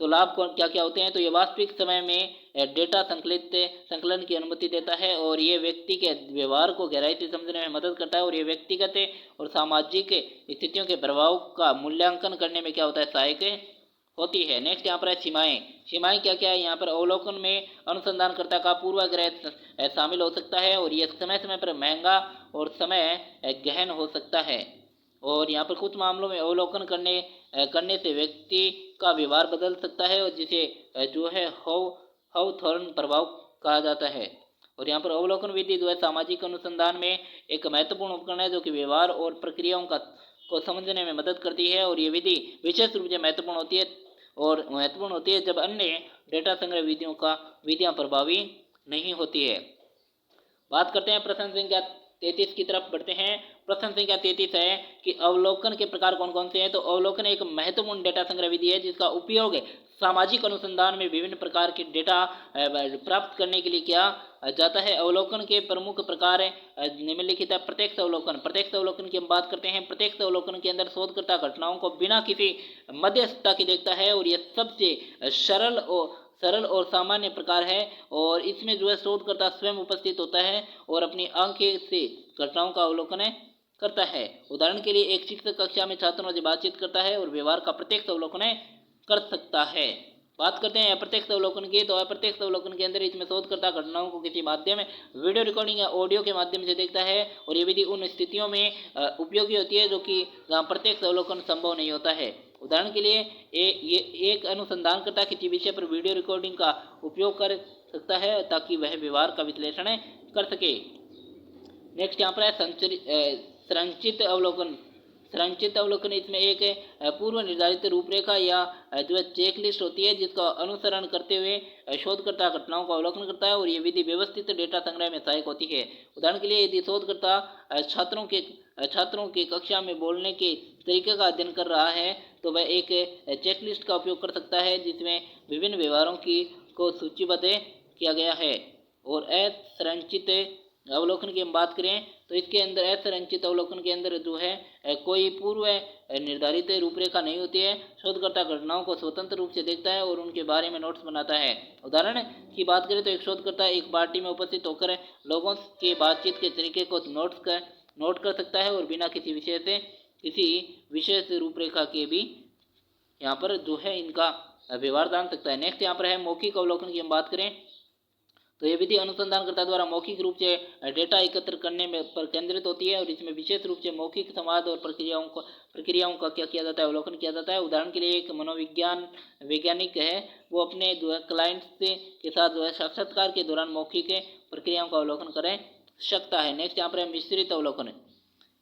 तो लाभ क्या क्या होते हैं। तो ये वास्तविक समय में डेटा संकलन की अनुमति देता है और ये व्यक्ति के व्यवहार को गहराई से समझने में मदद करता है और ये व्यक्तिगत और सामाजिक स्थितियों के प्रभाव का मूल्यांकन करने में क्या होता है, सहायक होती है। नेक्स्ट यहाँ पर है सीमाएं क्या क्या है। यहाँ पर अवलोकन में अनुसंधानकर्ता का पूर्वाग्रह शामिल हो सकता है और यह समय समय पर महंगा और समय गहन हो सकता है। और यहाँ पर कुछ मामलों में अवलोकन करने से व्यक्ति का व्यवहार बदल सकता है और जिसे जो है हाउथॉर्न प्रभाव कहा जाता है। और यहाँ पर अवलोकन विधि जो है सामाजिक अनुसंधान में एक महत्वपूर्ण उपकरण है जो कि व्यवहार और प्रक्रियाओं को समझने में मदद करती है। और ये विधि विशेष रूप से महत्वपूर्ण होती है जब अन्य डेटा संग्रह विधियां प्रभावी नहीं होती है। बात करते हैं प्रश्न संख्या 33 की तरफ बढ़ते हैं। प्रश्न संख्या 33 है कि अवलोकन के प्रकार कौन कौन से हैं। तो अवलोकन एक महत्वपूर्ण डेटा संग्रह विधि है जिसका उपयोग सामाजिक अनुसंधान में विभिन्न प्रकार के डेटा प्राप्त करने के लिए किया जाता है। अवलोकन के प्रमुख प्रकार निम्नलिखित है। प्रत्यक्ष अवलोकन की हम बात करते हैं। प्रत्यक्ष अवलोकन के अंदर शोधकर्ता घटनाओं को बिना किसी मध्यस्थता के देखता है और यह सबसे सरल और सामान्य प्रकार है। और इसमें जो है शोधकर्ता स्वयं उपस्थित होता है और अपनी आंखें से घटनाओं का अवलोकन करता है। उदाहरण के लिए एक शिक्षक कक्षा में छात्रों से बातचीत करता है और व्यवहार का प्रत्यक्ष अवलोकन कर सकता है। बात करते हैं अप्रत्यक्ष अवलोकन की। तो अप्रत्यक्ष अवलोकन के अंदर इसमें शोधकर्ता घटनाओं को किसी माध्यम वीडियो रिकॉर्डिंग या ऑडियो के माध्यम से देखता है और ये विधि उन स्थितियों में उपयोगी होती है जो कि जहाँ प्रत्यक्ष अवलोकन संभव नहीं होता है। उदाहरण के लिए ये एक अनुसंधानकर्ता किसी विषय पर वीडियो रिकॉर्डिंग का उपयोग कर सकता है ताकि वह व्यवहार का विश्लेषण कर सके। नेक्स्ट यहाँ पर है संरचित अवलोकन। इसमें एक पूर्व निर्धारित रूपरेखा या जो है चेकलिस्ट होती है जिसका अनुसरण करते हुए शोधकर्ता घटनाओं का अवलोकन करता है और ये विधि व्यवस्थित डेटा संग्रह में सहायक होती है। उदाहरण के लिए यदि शोधकर्ता छात्रों के कक्षा में बोलने के तरीके का अध्ययन कर रहा है तो वह एक चेकलिस्ट का उपयोग कर सकता है जिसमें विभिन्न व्यवहारों को सूचीबद्ध किया गया है। और असंरचित अवलोकन की हम बात करें तो इसके अंदर असंरचित अवलोकन के अंदर जो है कोई पूर्व निर्धारित रूपरेखा नहीं होती है। शोधकर्ता घटनाओं को स्वतंत्र रूप से देखता है और उनके बारे में नोट्स बनाता है। उदाहरण की बात करें तो एक शोधकर्ता एक पार्टी में उपस्थित होकर लोगों के बातचीत के तरीके को नोट कर सकता है और बिना किसी विशेष रूपरेखा के भी यहाँ पर जो है इनका व्यवहार जान सकता है। नेक्स्ट यहाँ पर है मौखिक अवलोकन की हम बात करें तो ये विधि अनुसंधानकर्ता द्वारा मौखिक रूप से डेटा एकत्र करने में पर केंद्रित होती है और इसमें विशेष रूप से मौखिक संवाद और प्रक्रियाओं का क्या किया जाता है, अवलोकन किया जाता है। उदाहरण के लिए एक वैज्ञानिक है वो अपने जो है क्लाइंट्स के साथ जो है साक्षात्कार के दौरान मौखिक प्रक्रियाओं का अवलोकन कर सकता है। नेक्स्ट यहाँ पर है मिश्रित अवलोकन।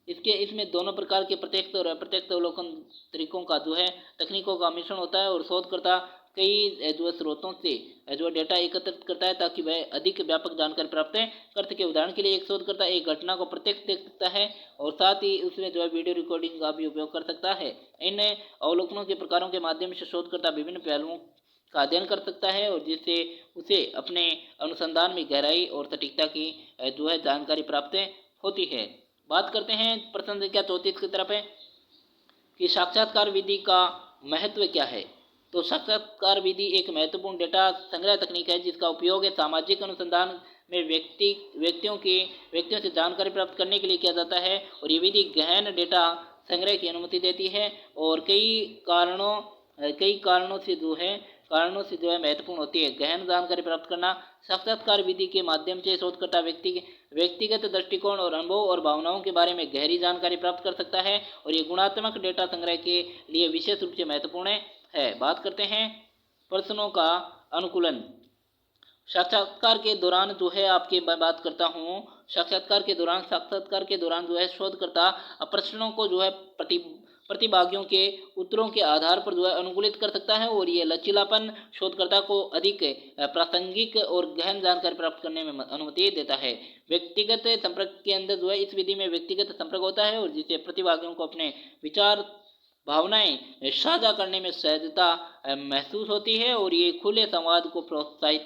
इसमें दोनों प्रकार के प्रत्यक्ष और अप्रत्यक्ष अवलोकन तरीकों का जो है तकनीकों का मिश्रण होता है और शोधकर्ता कई जो स्रोतों से जो डेटा एकत्रित करता है ताकि वह अधिक व्यापक जानकारी प्राप्त कर सके। उदाहरण के लिए एक शोधकर्ता एक घटना को प्रत्यक्ष देख सकता है और साथ ही उसमें जो है वीडियो रिकॉर्डिंग का भी उपयोग कर सकता है। इन अवलोकनों के प्रकारों के माध्यम से शोधकर्ता विभिन्न पहलुओं का अध्ययन कर सकता है और जिससे उसे अपने अनुसंधान में गहराई और सटीकता की जो है जानकारी प्राप्त होती है। बात करते हैं प्रश्न संख्या 34 की तरफ है कि साक्षात्कार विधि का महत्व क्या है। तो साक्षात्कार विधि एक महत्वपूर्ण डेटा संग्रह तकनीक है जिसका उपयोग सामाजिक अनुसंधान में व्यक्तियों से जानकारी प्राप्त करने के लिए किया जाता है और ये विधि गहन डेटा संग्रह की अनुमति देती है और कई कारणों से जो है महत्वपूर्ण होती है। गहन जानकारी प्राप्त करना साक्षात्कार विधि के माध्यम से शोधकर्ता व्यक्तिगत दृष्टिकोण और अनुभव और भावनाओं के बारे में गहरी जानकारी प्राप्त कर सकता है और ये गुणात्मक डेटा संग्रह के लिए विशेष रूप से महत्वपूर्ण है। बात करते हैं प्रश्नों का अनुकूलन। साक्षात्कार के दौरान जो है आपकी मैं बात करता हूँ साक्षात्कार के दौरान जो है शोधकर्ता प्रश्नों को जो है प्रतिभागियों के उत्तरों के आधार पर जो है अनुकूलित कर सकता है और ये लचीलापन शोधकर्ता को अधिक प्रासंगिक और गहन जानकारी प्राप्त करने में अनुमति देता है। व्यक्तिगत संपर्क के अंदर जो है इस विधि में व्यक्तिगत संपर्क होता है और जिससे प्रतिभागियों को अपने विचार भावनाएं साझा करने में सहजता महसूस होती है और ये खुले संवाद को प्रोत्साहित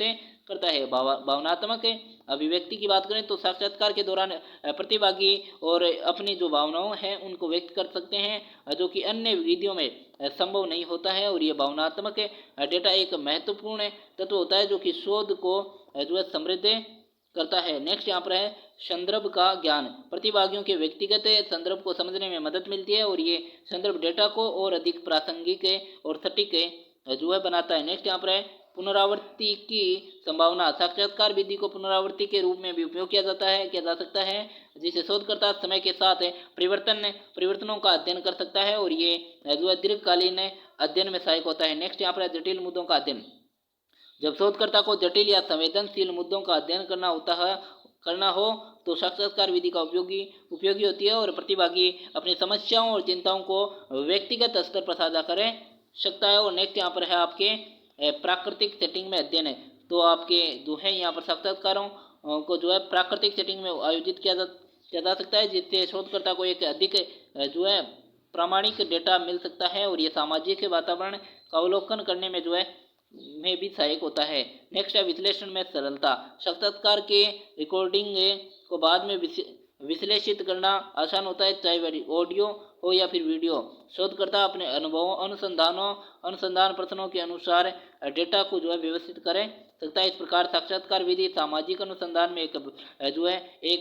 करता है। भावनात्मक अभिव्यक्ति की बात करें तो साक्षात्कार के दौरान प्रतिभागी और अपनी जो भावनाएं हैं उनको व्यक्त कर सकते हैं जो कि अन्य विधियों में संभव नहीं होता है और ये भावनात्मक डेटा एक महत्वपूर्ण तत्व होता है जो कि शोध को जो है समृद्ध करता है। नेक्स्ट यहाँ पर है संदर्भ का ज्ञान। प्रतिभागियों के व्यक्तिगत संदर्भ को समझने में मदद मिलती है और ये संदर्भ डेटा को और अधिक प्रासंगिक और सटीक जो है बनाता है। नेक्स्ट यहाँ पर है पुनरावृत्ति की संभावना। साक्षात्कार विधि को पुनरावृत्ति के रूप में भी उपयोग किया जा सकता है, जिसे शोधकर्ता समय के साथ परिवर्तनों का अध्ययन कर सकता है और ये जो है दीर्घकालीन अध्ययन में सहायक होता है। नेक्स्ट यहाँ पर जटिल मुद्दों का अध्ययन। जब शोधकर्ता को जटिल या संवेदनशील मुद्दों का अध्ययन करना हो तो साक्षात्कार विधि का उपयोगी होती है और प्रतिभागी अपनी समस्याओं और चिंताओं को व्यक्तिगत स्तर पर साझा कर सकता है। और नेक्स्ट यहाँ पर है आपके प्राकृतिक सेटिंग में अध्ययन है। तो आपके जो है यहाँ पर साक्षात्कारों को जो है प्राकृतिक सेटिंग में आयोजित किया जा सकता है, जिससे शोधकर्ता को एक अधिक जो है प्रामाणिक डेटा मिल सकता है और ये सामाजिक वातावरण का अवलोकन करने में जो है में भी सहायक होता है। नेक्स्ट है विश्लेषण में सरलता। साक्षात्कार के रिकॉर्डिंग को बाद में विश्लेषित करना आसान होता है, चाहे वह ऑडियो हो या फिर वीडियो। शोधकर्ता अपने अनुभवों अनुसंधान प्रश्नों के अनुसार डेटा को जो है व्यवस्थित कर सकता है। इस प्रकार साक्षात्कार विधि सामाजिक अनुसंधान में एक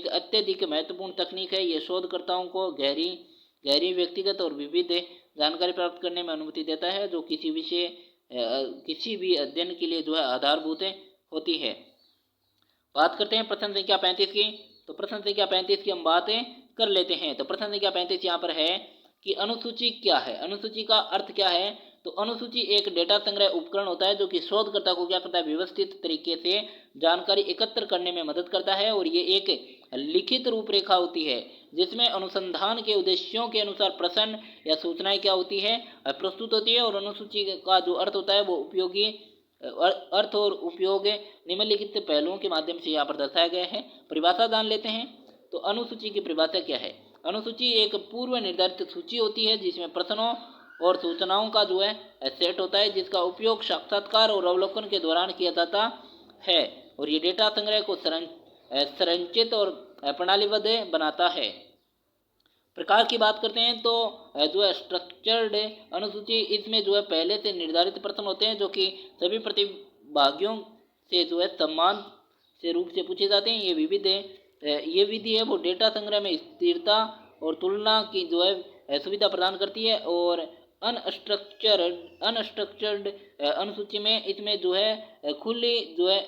अत्यधिक महत्वपूर्ण तकनीक है। ये शोधकर्ताओं को गहरी व्यक्तिगत और विविध जानकारी प्राप्त करने में अनुमति देता है, जो किसी भी अध्ययन के लिए जो है आधारभूत होती है। बात करते हैं प्रश्न संख्या 35 की। तो प्रश्न संख्या 35 की हम बातें कर लेते हैं। तो प्रश्न संख्या 35 यहाँ पर है कि अनुसूची क्या है। अनुसूची का अर्थ क्या है। तो अनुसूची एक डेटा संग्रह उपकरण होता है जो कि शोधकर्ता को क्या करता है, व्यवस्थित तरीके से जानकारी एकत्र करने में मदद करता है। और ये एक लिखित रूपरेखा होती है जिसमें अनुसंधान के उद्देश्यों के अनुसार प्रश्न या सूचनाएं क्या होती है, प्रस्तुत होती है। और अनुसूची का जो अर्थ होता है वो उपयोगी अर्थ और उपयोग निम्नलिखित पहलुओं के माध्यम से यहाँ पर दर्शाया गया है। परिभाषा जान लेते हैं। तो अनुसूची की परिभाषा क्या है। अनुसूची एक पूर्व निर्धारित सूची होती है जिसमें प्रश्नों और सूचनाओं का जो है सेट होता है, जिसका उपयोग साक्षात्कार और अवलोकन के दौरान किया जाता है। और ये डेटा संग्रह को संरचित और प्रणालीबद्ध बनाता है। प्रकार की बात करते हैं तो जो है स्ट्रक्चर्ड अनुसूची, इसमें जो है पहले से निर्धारित प्रश्न होते हैं जो कि सभी प्रतिभागियों से जो है समान से रूप से पूछे जाते हैं। ये विधि है वो डेटा संग्रह में स्थिरता और तुलना की जो है सुविधा प्रदान करती है। और अनस्ट्रक्चर्ड अनुसूची में इसमें जो है खुली जो है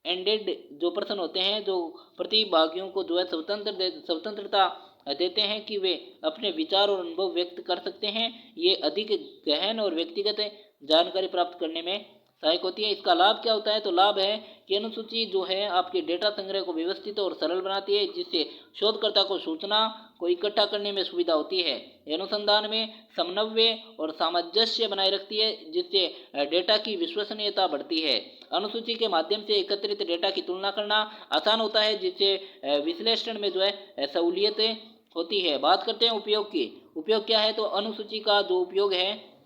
एंडेड जो प्रश्न होते हैं जो प्रतिभागियों को जो है स्वतंत्रता देते हैं कि वे अपने विचार और अनुभव व्यक्त कर सकते हैं। ये अधिक गहन और व्यक्तिगत जानकारी प्राप्त करने में सहायक होती है। इसका लाभ क्या होता है। तो लाभ है कि अनुसूची जो है आपके डेटा संग्रह को व्यवस्थित और सरल बनाती है, जिससे शोधकर्ता को सूचना को इकट्ठा करने में सुविधा होती है। अनुसंधान में समन्वय और सामंजस्य बनाए रखती है, जिससे डेटा की विश्वसनीयता बढ़ती है। अनुसूची के माध्यम से एकत्रित डेटा की तुलना करना आसान होता है, जिससे विश्लेषण में जो है सहूलियत होती है। बात करते हैं उपयोग की। उपयोग क्या है। तो अनुसूची का जो उपयोग है,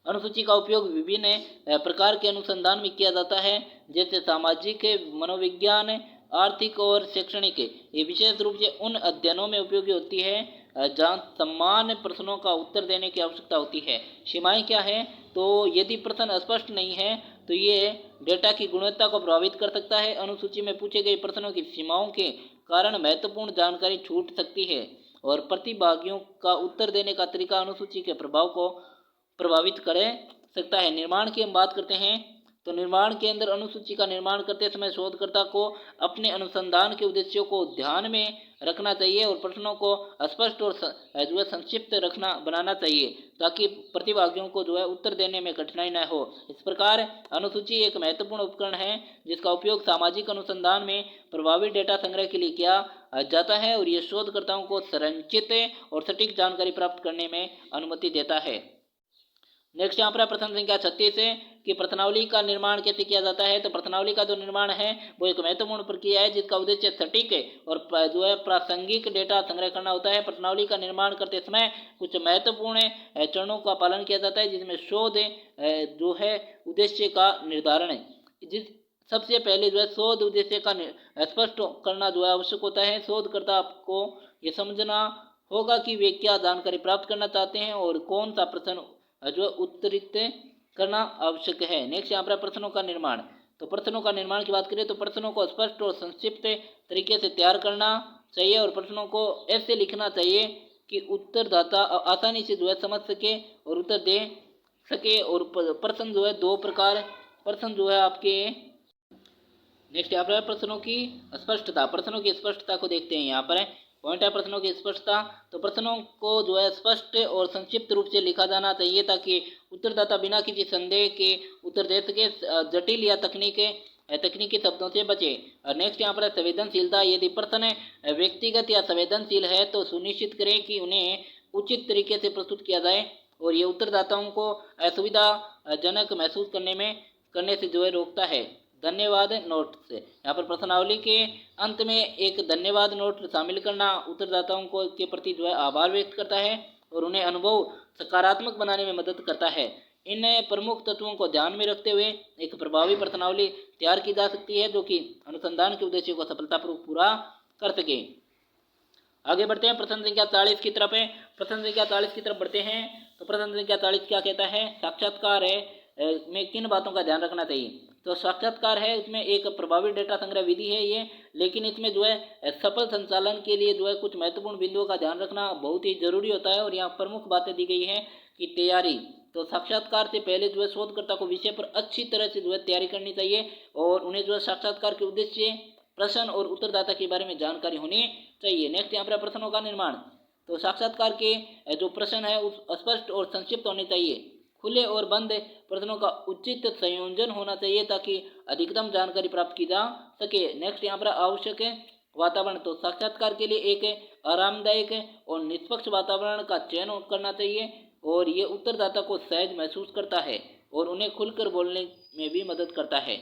अनुसूची का उपयोग विभिन्न प्रकार के अनुसंधान में किया जाता है, जैसे सामाजिक, मनोविज्ञान, आर्थिक और शैक्षणिक। ये विशेष रूप से उन अध्ययनों में उपयोगी होती है जहाँ समान प्रश्नों का उत्तर देने की आवश्यकता होती है। सीमाएं क्या है। तो यदि प्रश्न स्पष्ट नहीं है तो ये डेटा की गुणवत्ता को प्रभावित कर सकता है। अनुसूची में पूछे गए प्रश्नों की सीमाओं के कारण महत्वपूर्ण जानकारी छूट सकती है और प्रतिभागियों का उत्तर देने का तरीका अनुसूची के प्रभाव को प्रभावित कर सकता है। निर्माण की हम बात करते हैं। तो निर्माण के अंदर अनुसूची का निर्माण करते समय शोधकर्ता को अपने अनुसंधान के उद्देश्यों को ध्यान में रखना चाहिए और प्रश्नों को स्पष्ट और जो है संक्षिप्त बनाना चाहिए, ताकि प्रतिभागियों को जो है उत्तर देने में कठिनाई न हो। इस प्रकार अनुसूची एक महत्वपूर्ण उपकरण है जिसका उपयोग सामाजिक अनुसंधान में प्रभावी डेटा संग्रह के लिए किया जाता है और ये शोधकर्ताओं को संरचित और सटीक जानकारी प्राप्त करने में अनुमति देता है। नेक्स्ट यहाँ पर प्रश्न संख्या 36 है कि प्रश्नावली का निर्माण कैसे किया जाता है। तो प्रश्नावली का जो निर्माण है वो एक महत्वपूर्ण प्रक्रिया है जिसका उद्देश्य सटीक और जो है प्रासंगिक डेटा संग्रह करना होता है। प्रश्नावली का निर्माण करते समय कुछ महत्वपूर्ण चरणों का पालन किया जाता है, जिसमें शोध जो है उद्देश्य का निर्धारण, सबसे पहले जो है शोध उद्देश्य का स्पष्ट करना जो है आवश्यक होता है। शोधकर्ता को ये समझना होगा कि वे क्या जानकारी प्राप्त करना चाहते हैं और कौन सा प्रश्न जो है उत्तरित करना आवश्यक है। नेक्स्ट यहाँ पर प्रश्नों का निर्माण। तो प्रश्नों का निर्माण की बात करें तो प्रश्नों को स्पष्ट और संक्षिप्त तरीके से तैयार करना चाहिए और प्रश्नों को ऐसे लिखना चाहिए कि उत्तरदाता आसानी से जो है समझ सके और उत्तर दे सके। और प्रश्न जो है दो प्रकार प्रश्न जो है आपके नेक्स्ट यहाँ पर प्रश्नों की स्पष्टता, प्रश्नों की स्पष्टता को देखते हैं। यहाँ पर पॉइंट है प्रश्नों की स्पष्टता। तो प्रश्नों को जो है स्पष्ट और संक्षिप्त रूप से लिखा जाना चाहिए ताकि उत्तरदाता बिना किसी संदेह के उत्तर दे सके, जटिल या तकनीकी शब्दों से बचे। नेक्स्ट यहाँ पर संवेदनशीलता, यदि प्रश्न व्यक्तिगत या संवेदनशील है तो सुनिश्चित करें कि उन्हें उचित तरीके से प्रस्तुत किया जाए और ये उत्तरदाताओं को असुविधाजनक महसूस करने से जो है रोकता है। धन्यवाद नोट से यहाँ पर प्रश्नावली के अंत में एक धन्यवाद नोट शामिल करना उत्तरदाताओं को के प्रति जो है आभार व्यक्त करता है और उन्हें अनुभव सकारात्मक बनाने में मदद करता है। इन प्रमुख तत्वों को ध्यान में रखते हुए एक प्रभावी प्रश्नावली तैयार की जा सकती है जो कि अनुसंधान के उद्देश्य को सफलतापूर्वक पूरा कर सके। आगे बढ़ते हैं, प्रश्न संख्या 40 की तरफ है। प्रश्न संख्या 40 की तरफ बढ़ते हैं। तो प्रश्न संख्या 40 क्या कहता है, साक्षात्कार में किन बातों का ध्यान रखना चाहिए। तो साक्षात्कार है, इसमें एक प्रभावी डेटा संग्रह विधि है ये, लेकिन इसमें जो है सफल संचालन के लिए जो है कुछ महत्वपूर्ण बिंदुओं का ध्यान रखना बहुत ही जरूरी होता है। और यहाँ प्रमुख बातें दी गई हैं कि तैयारी, तो साक्षात्कार से पहले जो है शोधकर्ता को विषय पर अच्छी तरह से जो है तैयारी करनी चाहिए और उन्हें जो है साक्षात्कार के उद्देश्य, प्रश्न और उत्तरदाता के बारे में जानकारी होनी चाहिए। नेक्स्ट यहाँ पर प्रश्नों का निर्माण, तो साक्षात्कार के जो प्रश्न है उस स्पष्ट और संक्षिप्त होने चाहिए। खुले और बंद प्रश्नों का उचित संयोजन होना चाहिए ताकि अधिकतम जानकारी प्राप्त की जा सके। नेक्स्ट यहाँ पर आवश्यक वातावरण, तो साक्षात्कार के लिए एक आरामदायक और निष्पक्ष वातावरण का चयन करना चाहिए और ये उत्तरदाता को सहज महसूस करता है और उन्हें खुलकर बोलने में भी मदद करता है।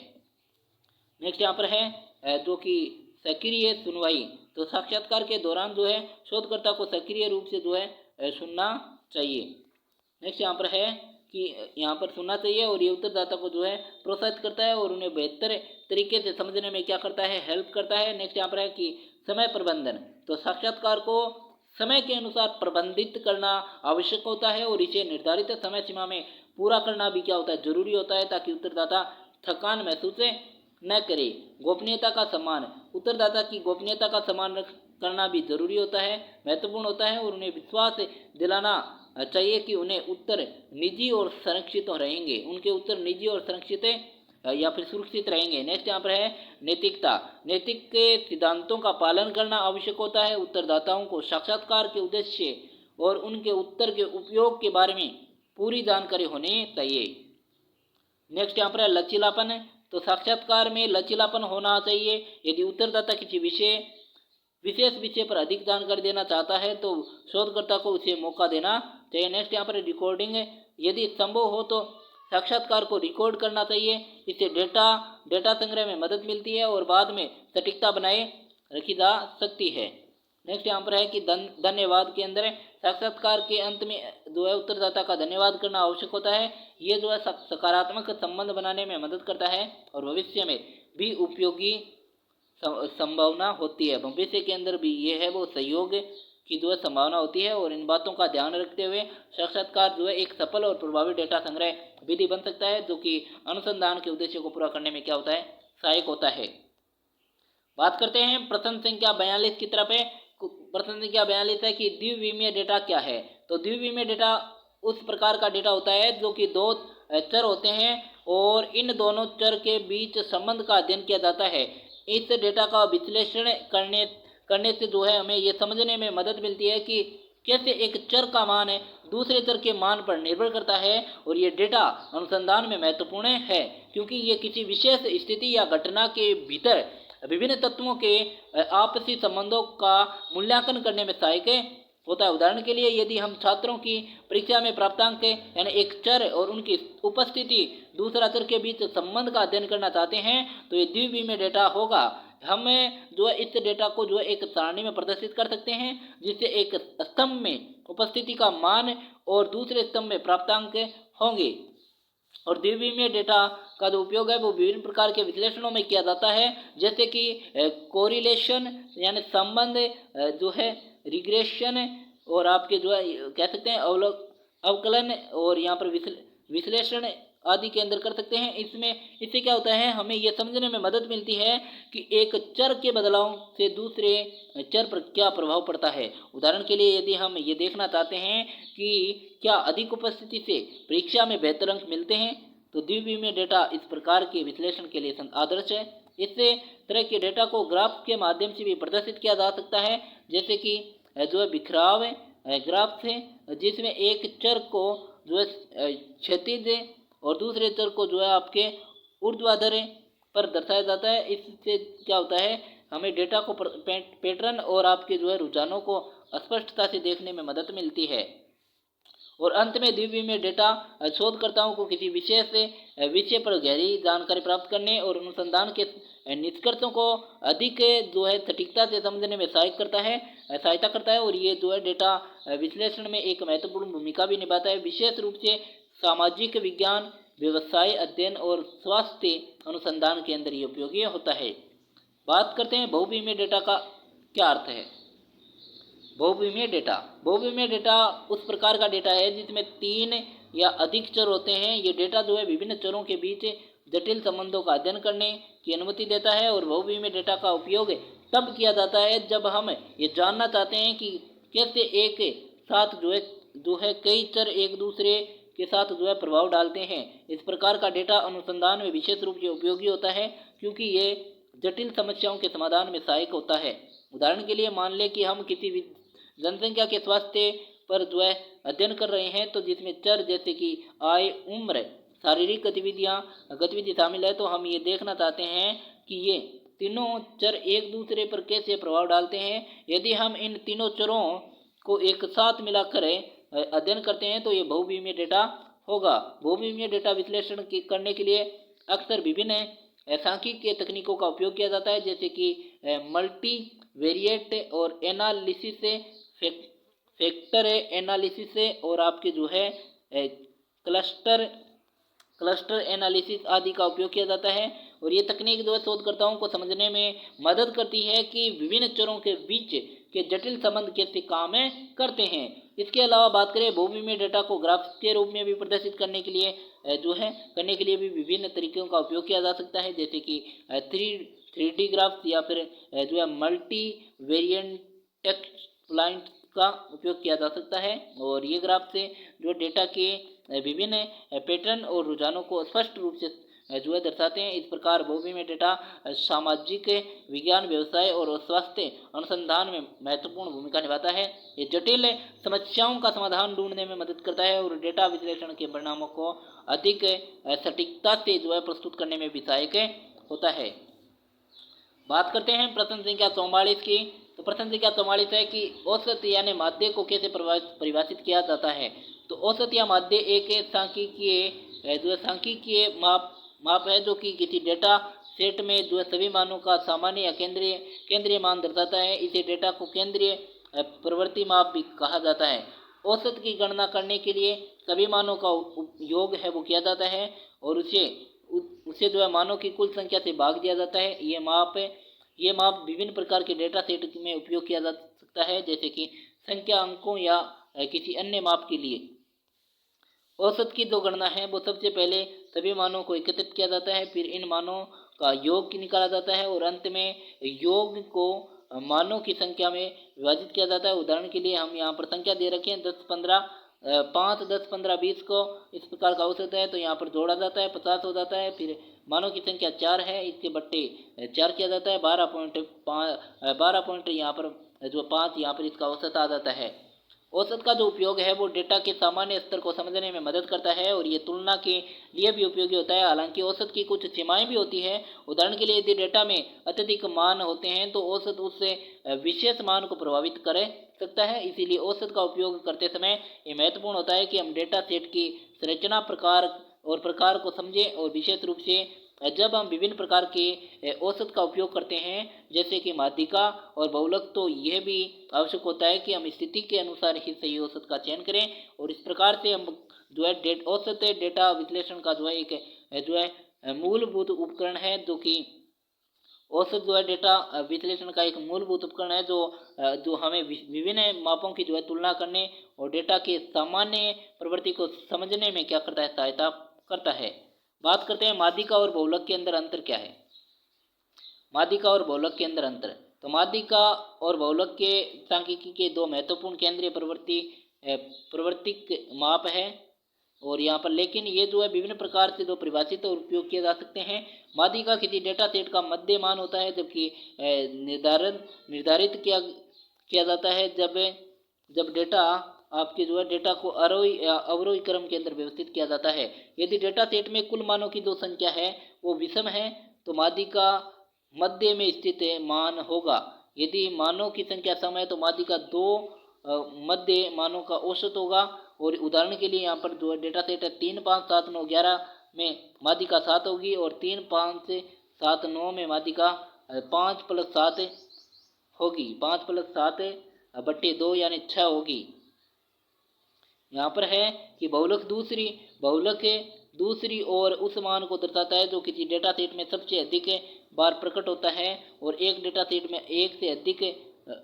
नेक्स्ट यहाँ पर है जो कि सक्रिय सुनवाई, तो साक्षात्कार के दौरान जो है शोधकर्ता को सक्रिय रूप से जो है सुनना चाहिए। नेक्स्ट यहाँ पर है कि यहाँ पर सुनना चाहिए और ये उत्तरदाता को जो है प्रोत्साहित करता है और उन्हें बेहतर तरीके से समझने में क्या करता है, हेल्प करता है। नेक्स्ट यहाँ पर है कि समय प्रबंधन, तो साक्षात्कार को समय के अनुसार प्रबंधित करना आवश्यक होता है और इसे निर्धारित समय सीमा में पूरा करना भी क्या होता है, जरूरी होता है ताकि उत्तरदाता थकान महसूस न करे। गोपनीयता का सम्मान, उत्तरदाता की गोपनीयता का सम्मान करना भी जरूरी होता है, महत्वपूर्ण होता है और उन्हें विश्वास दिलाना चाहिए कि उन्हें उत्तर निजी और संरक्षित रहेंगे, उनके उत्तर निजी और संरक्षित या फिर सुरक्षित रहेंगे। नेक्स्ट यहाँ पर है नैतिकता, नैतिक के सिद्धांतों का पालन करना आवश्यक होता है। उत्तरदाताओं को साक्षात्कार के उद्देश्य और उनके उत्तर के उपयोग के बारे में पूरी जानकारी होनी चाहिए। नेक्स्ट यहाँ पर है लचीलापन, तो साक्षात्कार में लचीलापन होना चाहिए। यदि उत्तरदाता किसी विशेष विषय पर अधिक जानकारी देना चाहता है तो शोधकर्ता को उसे मौका देना चाहिए। नेक्स्ट यहाँ पर रिकॉर्डिंग, यदि संभव हो तो साक्षात्कार को रिकॉर्ड करना चाहिए, इससे डेटा संग्रह में मदद मिलती है और बाद में सटीकता बनाए रखी जा सकती है। नेक्स्ट यहाँ पर है कि धन्यवाद के अंदर साक्षात्कार के अंत में जो है उत्तरदाता का धन्यवाद करना आवश्यक होता है। ये जो है सकारात्मक संबंध बनाने में मदद करता है और भविष्य में भी उपयोगी संभावना होती है। भविष्य के अंदर भी ये है वो सहयोग की जो है संभावना होती है और इन बातों का ध्यान रखते हुए साक्षात्कार जो है एक सफल और प्रभावी डेटा संग्रह विधि बन सकता है जो कि अनुसंधान के उद्देश्य को पूरा करने में क्या होता है, सहायक होता है। बात करते हैं प्रश्न संख्या 42 की तरफ है। प्रश्न संख्या 42 है कि द्विविमीय डेटा क्या है। तो द्विविमीय डेटा उस प्रकार का डेटा होता है जो कि दो चर होते हैं और इन दोनों चर के बीच संबंध का अध्ययन किया जाता है। इस डेटा का विश्लेषण करने से जो है हमें ये समझने में मदद मिलती है कि कैसे एक चर का मान दूसरे चर के मान पर निर्भर करता है और ये डेटा अनुसंधान में महत्वपूर्ण है क्योंकि ये किसी विशेष स्थिति या घटना के भीतर विभिन्न तत्वों के आपसी संबंधों का मूल्यांकन करने में सहायक होता है। उदाहरण के लिए यदि हम छात्रों की परीक्षा में प्राप्तांक यानी एक चर और उनकी उपस्थिति दूसरा चर के बीच संबंध का अध्ययन करना चाहते हैं तो ये द्विविमीय डेटा होगा। हम जो है इस डेटा को जो है एक सारणी में प्रदर्शित कर सकते हैं जिससे एक स्तंभ में उपस्थिति का मान और दूसरे स्तंभ में प्राप्तांक होंगे। और द्विविमीय डेटा का जो उपयोग है वो विभिन्न प्रकार के विश्लेषणों में किया जाता है जैसे कि कोरिलेशन यानी संबंध जो है, रिग्रेशन और आपके जो है कह सकते हैं अवकलन और यहाँ पर विश्लेषण आदि के अंदर कर सकते हैं। इससे क्या होता है, हमें यह समझने में मदद मिलती है कि एक चर के बदलाव से दूसरे चर पर क्या प्रभाव पड़ता है। उदाहरण के लिए यदि हम ये देखना चाहते हैं कि क्या अधिक उपस्थिति से परीक्षा में बेहतर अंक मिलते हैं तो द्विविमीय डेटा इस प्रकार के विश्लेषण के लिए आदर्श है। इस तरह के डेटा को ग्राफ के माध्यम से भी प्रदर्शित किया जा सकता है, जैसे कि जो है बिखराव ग्राफ है, जिसमें एक चर को जो है क्षैतिज और दूसरे चर को जो है आपके ऊर्ध्वाधर पर दर्शाया जाता है। इससे क्या होता है, हमें डेटा को पैटर्न और आपके जो है रुझानों को स्पष्टता से देखने में मदद मिलती है। और अंत में द्विविमीय डेटा शोधकर्ताओं को किसी विशेष विषय पर गहरी जानकारी प्राप्त करने और अनुसंधान के निष्कर्षों को अधिक जो है सटीकता से समझने में सहायता करता है। और ये जो है डेटा विश्लेषण में एक महत्वपूर्ण भूमिका भी निभाता है, विशेष रूप से सामाजिक विज्ञान, व्यवसाय अध्ययन और स्वास्थ्य अनुसंधान के अंदर ये उपयोगी होता है। बात करते हैं बहुविमीय डेटा का क्या अर्थ है। बहुविमीय डेटा उस प्रकार का डेटा है जिसमें 3 या अधिक चर होते हैं। ये डेटा जो है विभिन्न चरों के बीच जटिल संबंधों का अध्ययन करने की अनुमति देता है। और बहुविमीय डेटा का उपयोग तब किया जाता है जब हम ये जानना चाहते हैं कि कैसे एक साथ जो है कई चर एक दूसरे के साथ जो है प्रभाव डालते हैं। इस प्रकार का डेटा अनुसंधान में विशेष रूप से उपयोगी होता है, क्योंकि ये जटिल समस्याओं के समाधान में सहायक होता है। उदाहरण के लिए मान लें कि हम किसी जनसंख्या के स्वास्थ्य पर जो है अध्ययन कर रहे हैं, तो जिसमें चर जैसे कि आय, उम्र, शारीरिक गतिविधि शामिल है, तो हम ये देखना चाहते हैं कि ये तीनों चर एक दूसरे पर कैसे प्रभाव डालते हैं। यदि हम इन तीनों चरों को एक साथ मिलाकर अध्ययन करते हैं तो ये बहुविमीय डेटा होगा। बहुविमीय डेटा विश्लेषण करने के लिए अक्सर विभिन्न सांख्यिकीय तकनीकों का उपयोग किया जाता है, जैसे कि मल्टीवेरिएट और एनालिसिस, फैक्टर एनालिसिस और आपके जो है क्लस्टर एनालिसिस आदि का उपयोग किया जाता है। और ये तकनीक जो है शोधकर्ताओं को समझने में मदद करती है कि विभिन्न चरों के बीच के जटिल संबंध कैसे काम करते हैं। इसके अलावा बात करें बहुविमीय डेटा को ग्राफ के रूप में भी प्रदर्शित करने के लिए भी विभिन्न तरीकों का उपयोग किया जा सकता है, जैसे कि 3D ग्राफ या फिर जो है मल्टी वेरिएंट टेक्स्ट प्लाइंट का उपयोग किया जा सकता है। और ये ग्राफ से जो डेटा के विभिन्न पैटर्न और रुझानों को स्पष्ट रूप से जो है दर्शाते हैं। इस प्रकार बहुविमीय डेटा सामाजिक विज्ञान, व्यवसाय और स्वास्थ्य अनुसंधान में महत्वपूर्ण भूमिका निभाता है। ये जटिल समस्याओं का समाधान ढूंढने में मदद करता है और डेटा विश्लेषण के परिणामों को अधिक सटीकता से जो है प्रस्तुत करने में भी सहायक होता है। बात करते हैं प्रश्न संख्या 44 की। तो प्रश्न संख्या 44 है कि औसत यानी माध्य को कैसे परिभाषित किया जाता है। तो औसत या माध्य एक सांख्यिकीय माप है जो कि किसी डेटा सेट में जो है सभी मानों का सामान्य या केंद्रीय मान दर्शाता है। इसे डेटा को केंद्रीय प्रवृत्ति माप भी कहा जाता है। औसत की गणना करने के लिए सभी मानों का योग है वो किया जाता है और उसे जो है मानों की कुल संख्या से भाग दिया जाता है। ये माप विभिन्न प्रकार के डेटा सेट में उपयोग किया जा सकता है, जैसे कि संख्या, अंकों या किसी अन्य माप के लिए। औसत की जो गणना है वो सबसे पहले सभी मानों को एकत्रित किया जाता है, फिर इन मानों का योग निकाला जाता है और अंत में योग को मानों की संख्या में विभाजित किया जाता है। उदाहरण के लिए हम यहाँ पर संख्या दे रखे हैं 10, 15, 5, 10, 15, 20 को इस प्रकार का औसत है, तो यहाँ पर जोड़ा जाता है 50 हो जाता है। फिर मानों की संख्या 4 है, इसके बट्टे 4 किया जाता है, 12 पॉइंट यहाँ पर जो 5 यहाँ पर इसका औसत आ जाता है। औसत का जो उपयोग है वो डेटा के सामान्य स्तर को समझने में मदद करता है और ये तुलना के लिए भी उपयोगी होता है। हालांकि औसत की कुछ सीमाएं भी होती है। उदाहरण के लिए यदि डेटा में अत्यधिक मान होते हैं तो औसत उससे विशेष मान को प्रभावित कर सकता है। इसीलिए औसत का उपयोग करते समय ये महत्वपूर्ण होता है कि हम डेटा सेट की संरचना, प्रकार को समझें और विशेष रूप से जब हम विभिन्न प्रकार के औसत का उपयोग करते हैं जैसे कि माध्यिका और बहुलक, तो यह भी आवश्यक होता है कि हम स्थिति के अनुसार ही सही औसत का चयन करें। और इस प्रकार से हम जो है औसत डेटा विश्लेषण का जो है एक मूलभूत उपकरण है, जो कि औसत जो है डेटा विश्लेषण का एक मूलभूत उपकरण है जो हमें विभिन्न मापों की जो है तुलना करने और डेटा के सामान्य प्रवृत्ति को समझने में क्या करता है, सहायता करता है। बात करते हैं माध्यिका और बहुलक के अंदर अंतर क्या है। माध्यिका और बहुलक के अंदर अंतर, तो माध्यिका और बहुलक के सांख्यिकी के दो महत्वपूर्ण केंद्रीय प्रवृत्तिक माप है। और यहाँ पर लेकिन ये जो है विभिन्न प्रकार से जो परिभाषित और उपयोग किए जा सकते हैं। माध्यिका किसी डेटा सेट का मध्य मान होता है, जबकि निर्धारित किया जाता है जब डेटा आपके जो है डेटा को आरोही या अवरोही क्रम के अंदर व्यवस्थित किया जाता है। यदि डेटा सेट में कुल मानों की जो संख्या है वो विषम है तो माध्यिका मध्य में स्थित मान होगा। यदि मानों की संख्या सम है तो माध्यिका दो मध्य मानों का औसत होगा। और उदाहरण के लिए यहाँ पर जो डेटा सेट है 3, 5, 7, 9, 11 में माध्यिका 7 होगी और 3, 5, 7, 9 में माध्यिका 5 + 7 होगी, 5 + 7/2 यानी 6 होगी। यहाँ पर है कि बहुलक दूसरी ओर उस मान को दर्शाता है जो किसी डेटा सेट में सबसे अधिक बार प्रकट होता है। और एक डेटा सेट में एक से अधिक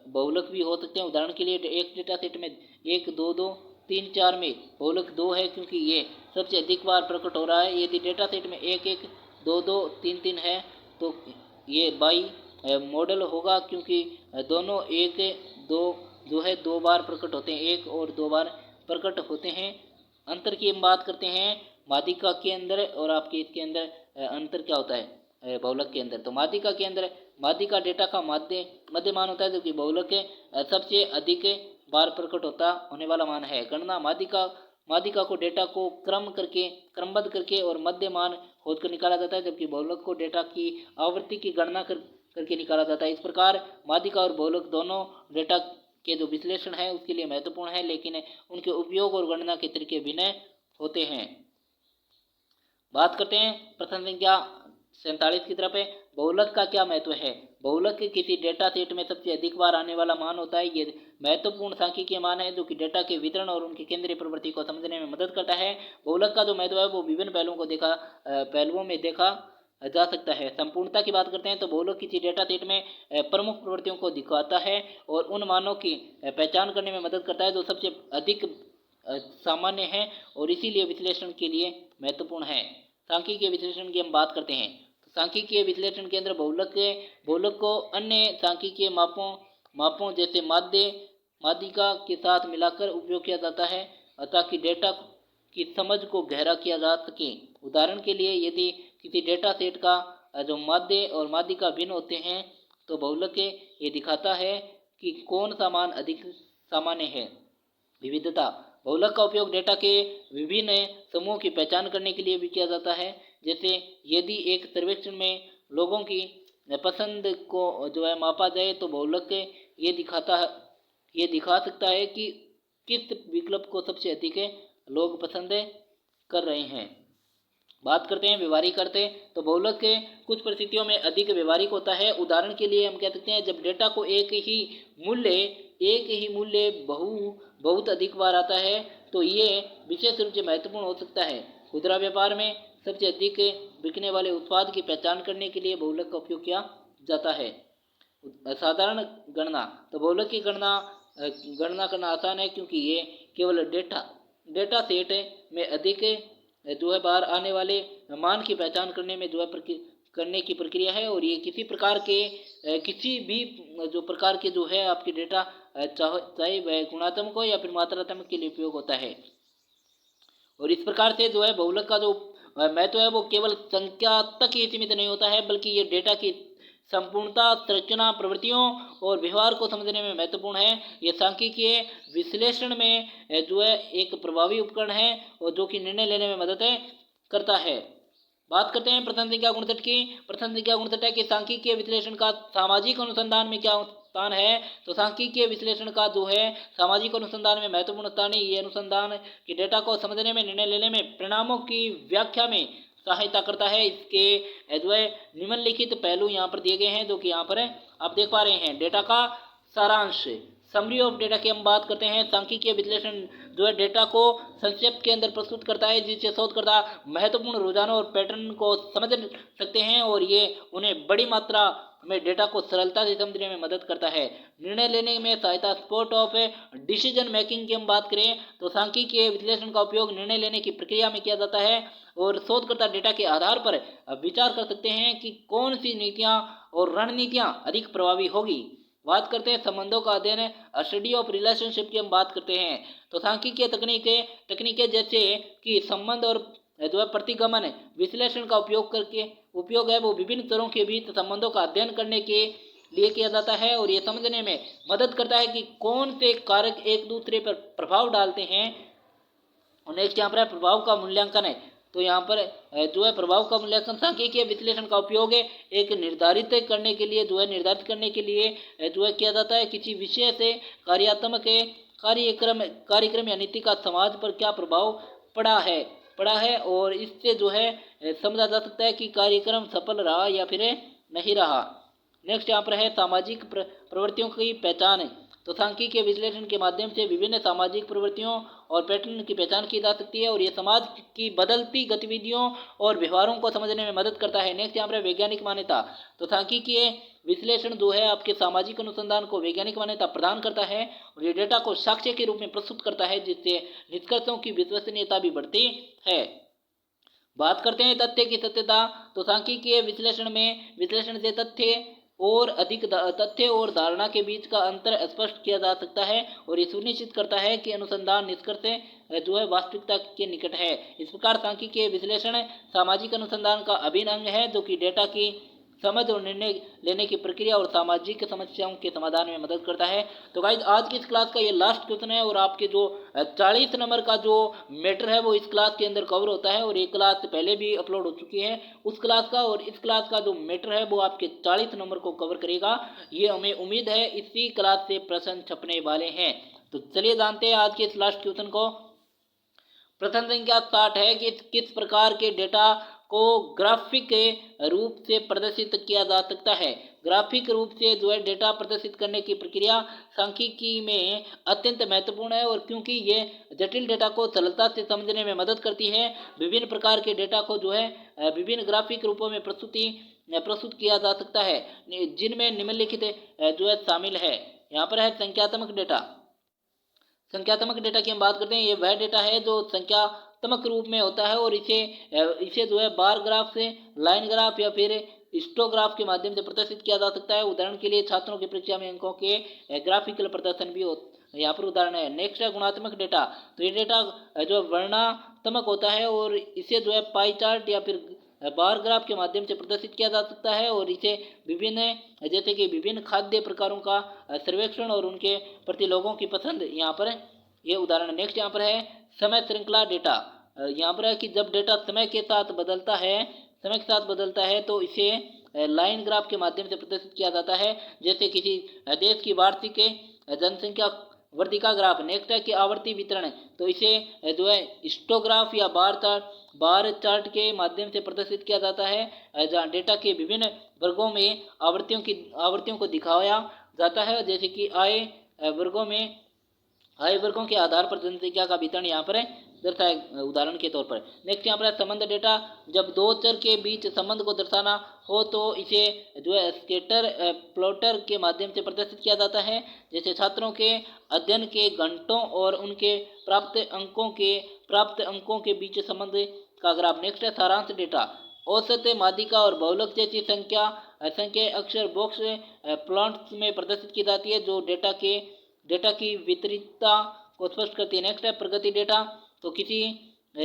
बहुलक भी हो सकते हैं। उदाहरण के लिए एक डेटा सेट में 1, 2, 2, 3, 4 में बहुलक 2 है क्योंकि ये सबसे अधिक बार प्रकट हो रहा है। यदि डेटा सेट में 1, 1, 2, 2, 3, 3 है तो ये बाई मॉडल होगा क्योंकि दोनों 1, 2 जो है 2 बार प्रकट होते हैं, 1 और 2 बार प्रकट होते हैं। अंतर की हम बात करते हैं माध्यिका के अंदर और आपके इसके अंदर अंतर क्या होता है बहुलक के अंदर। तो माध्यिका के अंदर माध्यिका डेटा का मध्य मान होता है, जबकि बहुलक सबसे अधिक बार प्रकट होने वाला मान है। गणना माध्यिका को डेटा को क्रमबद्ध करके और मध्य मान खोदकर निकाला जाता है, जबकि बहुलक को डेटा की आवृत्ति की गणना करके निकाला जाता है। इस प्रकार माध्यिका और बहुलक दोनों डेटा के जो विश्लेषण है उसके लिए महत्वपूर्ण है, लेकिन उनके उपयोग और गणना के तरीके भिन्न होते हैं। बात करते हैं प्रश्न संख्या 47 की तरफ है। बहुलक का क्या महत्व है? बहुलक किसी डेटा सेट में सबसे अधिक बार आने वाला मान होता है। ये महत्वपूर्ण सांख्यिकीय मान है जो कि डेटा के वितरण और उनकी केंद्रीय प्रवृत्ति को समझने में मदद करता है। बहुलक का जो महत्व है वो विभिन्न पहलुओं में देखा जा सकता है। संपूर्णता की बात करते हैं तो बहुलक किसी डेटा सेट में प्रमुख प्रवृत्तियों को दिखाता है और उन मानों की पहचान करने में मदद करता है जो सबसे अधिक सामान्य है और इसीलिए विश्लेषण के लिए महत्वपूर्ण है। सांख्यिकीय विश्लेषण की हम बात करते हैं तो सांख्यिकीय विश्लेषण के अंदर बहुलक को अन्य सांख्यिकीय मापों जैसे माध्यिका के साथ मिलाकर उपयोग किया जाता है ताकि डेटा की समझ को गहरा किया जा सके। उदाहरण के लिए यदि किसी डेटा सेट का जो माध्य और माध्यिका भिन्न होते हैं तो बहुलक ये दिखाता है कि कौन सा मान अधिक सामान्य है। विविधता बहुलक का उपयोग डेटा के विभिन्न समूहों की पहचान करने के लिए भी किया जाता है। जैसे यदि एक सर्वेक्षण में लोगों की पसंद को जो है मापा जाए तो बहुलक ये दिखा सकता है कि किस विकल्प को सबसे अधिक लोग पसंद कर रहे हैं। बात करते हैं व्यवहारिक अर्थ तो बहुलक कुछ परिस्थितियों में अधिक व्यवहारिक होता है। उदाहरण के लिए हम कह सकते हैं जब डेटा को एक ही मूल्य बहुत अधिक बार आता है तो ये विशेष रूप से महत्वपूर्ण हो सकता है। खुदरा व्यापार में सबसे अधिक बिकने वाले उत्पाद की पहचान करने के लिए बहुलक का उपयोग किया जाता है। साधारण गणना तो बहुलक की गणना करना आसान है क्योंकि ये केवल डेटा सेट में अधिक जो है बाहर आने वाले मान की पहचान करने में जो है करने की प्रक्रिया है। और ये किसी भी प्रकार के जो है आपके डेटा चाहे वह गुणात्मक हो या फिर मात्रात्मक के लिए उपयोग होता है। और इस प्रकार से जो है बहुलक का जो महत्व है वो केवल संख्या तक ही सीमित नहीं होता है बल्कि ये डेटा की संपूर्णता, संरचना, प्रवृत्तियों और व्यवहार को समझने में महत्वपूर्ण है। ये सांख्यिकीय विश्लेषण में जो है एक प्रभावी उपकरण है और जो कि निर्णय लेने में मदद करता है। बात करते हैं प्रश्न संख्या 59 की। प्रश्न संख्या 59 है कि सांख्यिकीय विश्लेषण का सामाजिक अनुसंधान में क्या स्थान है? तो सांख्यिकीय विश्लेषण का जो है सामाजिक अनुसंधान में महत्वपूर्ण स्थान है। ये अनुसंधान की डेटा को समझने में, निर्णय लेने में, परिणामों की व्याख्या में सहायता करता है। इसके जो है निम्नलिखित पहलू यहाँ पर दिए गए हैं जो कि यहाँ पर आप देख पा रहे हैं। डेटा का सारांश, समरी ऑफ डेटा की हम बात करते हैं। सांख्यिकीय विश्लेषण जो है डेटा को संक्षेप के अंदर प्रस्तुत करता है जिससे शोधकर्ता महत्वपूर्ण रुझानों और पैटर्न को समझ सकते हैं और ये उन्हें बड़ी मात्रा में डेटा को सरलता से समझने में मदद करता है। निर्णय लेने में सहायता, सपोर्ट ऑफ डिसीजन मेकिंग की हम बात करें तो सांख्यिकीय विश्लेषण का उपयोग निर्णय लेने की प्रक्रिया में किया जाता है और शोधकर्ता डेटा के आधार पर विचार कर सकते हैं कि कौन सी नीतियां और रणनीतियां अधिक प्रभावी होगी। बात करते हैं संबंधों का अध्ययन है, स्टडी ऑफ रिलेशनशिप की हम बात करते हैं। तो सांख्यिकीय तकनीकें जैसे कि संबंध और जो है प्रतिगमन विश्लेषण का उपयोग है वो विभिन्न तरह के बीच संबंधों का अध्ययन करने के लिए किया जाता है और ये समझने में मदद करता है कि कौन से कारक एक दूसरे पर प्रभाव डालते हैं। और नेक्स्ट यहाँ पर प्रभाव का मूल्यांकन है। तो यहाँ पर जो है प्रभाव का मूल्यांकन सांख्यिकीय विश्लेषण का उपयोग है एक निर्धारित करने के लिए जो है किया जाता है किसी विषय से कार्यात्मक कार्यक्रम या नीति का समाज पर क्या प्रभाव पड़ा है और इससे जो है समझा जा सकता है कि कार्यक्रम सफल रहा या फिर नहीं रहा। नेक्स्ट यहाँ पर है सामाजिक प्रवृत्तियों की पहचान। तो सांख्यिकीय विश्लेषण के माध्यम से विभिन्न सामाजिक प्रवृत्तियों और पैटर्न की पहचान की जा सकती है और ये समाज की बदलती गतिविधियों और व्यवहारों को समझने में मदद करता है। नेक्स्ट यहाँ पर वैज्ञानिक मान्यता। तो सांख्यिकीय विश्लेषण जो है आपके सामाजिक अनुसंधान को वैज्ञानिक मान्यता प्रदान करता है और ये डेटा को साक्ष्य के रूप में प्रस्तुत करता है जिससे निष्कर्षों की विश्वसनीयता भी बढ़ती है। बात करते हैं तथ्य की सत्यता। तो सांख्यिकीय विश्लेषण से तथ्य और धारणा के बीच का अंतर स्पष्ट किया जा सकता है और ये सुनिश्चित करता है कि अनुसंधान निष्कर्ष जो है वास्तविकता के निकट है। इस प्रकार सांख्यिकीय विश्लेषण सामाजिक अनुसंधान का अभिन्न अंग है जो कि डेटा की समझ और निर्णय लेने की प्रक्रिया और सामाजिक समस्याओं के समाधान में मदद करता है। तो गाइज आज की इस क्लास का ये लास्ट क्वेश्चन है और आपके जो 40 नंबर का जो मैटर है वो इस क्लास के अंदर कवर होता है और ये क्लास पहले भी अपलोड हो चुकी है उस क्लास का और इस क्लास का जो मैटर है वो आपके 40 नंबर को कवर करेगा। ये हमें उम्मीद है इसी क्लास से प्रश्न छपने वाले हैं। तो चलिए जानते हैं आज के इस लास्ट क्वेश्चन को। प्रश्न संख्या 60 है कि किस प्रकार के डेटा को ग्राफिक रूप से प्रदर्शित किया जा सकता है। ग्राफिक रूप से जो है डेटा प्रदर्शित करने की प्रक्रिया सांख्यिकी में अत्यंत महत्वपूर्ण है और क्योंकि ये जटिल डेटा को सरलता से समझने में मदद करती है। विभिन्न प्रकार के डेटा को जो है विभिन्न ग्राफिक रूपों में प्रस्तुत किया जा सकता है जिनमें निम्नलिखित जो है शामिल है। यहाँ पर है संख्यात्मक डेटा की हम बात करते हैं। ये वह डेटा है जो संख्यात्मक रूप में होता है और इसे जो है बार ग्राफ से लाइन ग्राफ या फिर हिस्टोग्राफ के माध्यम से प्रदर्शित किया जा सकता है। उदाहरण के लिए छात्रों की परीक्षा में अंकों के ग्राफिकल प्रदर्शन भी यहाँ पर उदाहरण है। नेक्स्ट है गुणात्मक डेटा। तो ये डेटा जो वर्णात्मक होता है और इसे जो है पाई चार्ट या फिर बार ग्राफ के माध्यम से प्रदर्शित किया जा सकता है और इसे विभिन्न खाद्य प्रकारों का सर्वेक्षण और उनके प्रति लोगों की पसंद यहाँ पर ये उदाहरण। नेक्स्ट यहाँ पर है समय श्रृंखला डेटा। यहाँ पर है कि जब डेटा समय के साथ बदलता है तो इसे लाइन ग्राफ के माध्यम से प्रदर्शित किया जाता है जैसे किसी देश की वार्षिक जनसंख्या वृद्धि का ग्राफ। नेक्स्ट है कि आवर्ती वितरण। तो इसे जो है हिस्टोग्राफ या बार चार्ट के माध्यम से प्रदर्शित किया जाता है जहाँ डेटा के विभिन्न वर्गों में आवर्तियों को दिखाया जाता है जैसे कि आय वर्गों के आधार पर जनसंख्या का वितरण यहाँ पर दर्शाया उदाहरण के तौर पर। नेक्स्ट यहाँ पर है संबंध डेटा। जब दो चर के बीच संबंध को दर्शाना हो तो इसे जो है स्कैटर प्लॉटर के माध्यम से प्रदर्शित किया जाता है जैसे छात्रों के अध्ययन के घंटों और उनके प्राप्त अंकों के बीच संबंध का ग्राफ। नेक्स्ट है सारांश डेटा। औसत माध्यिका और बहुलक जैसी संख्या अक्षर बॉक्स प्लॉट्स में प्रदर्शित की जाती है जो डेटा की वितरितता को स्पष्ट करती है। नेक्स्ट है प्रगति डेटा। तो किसी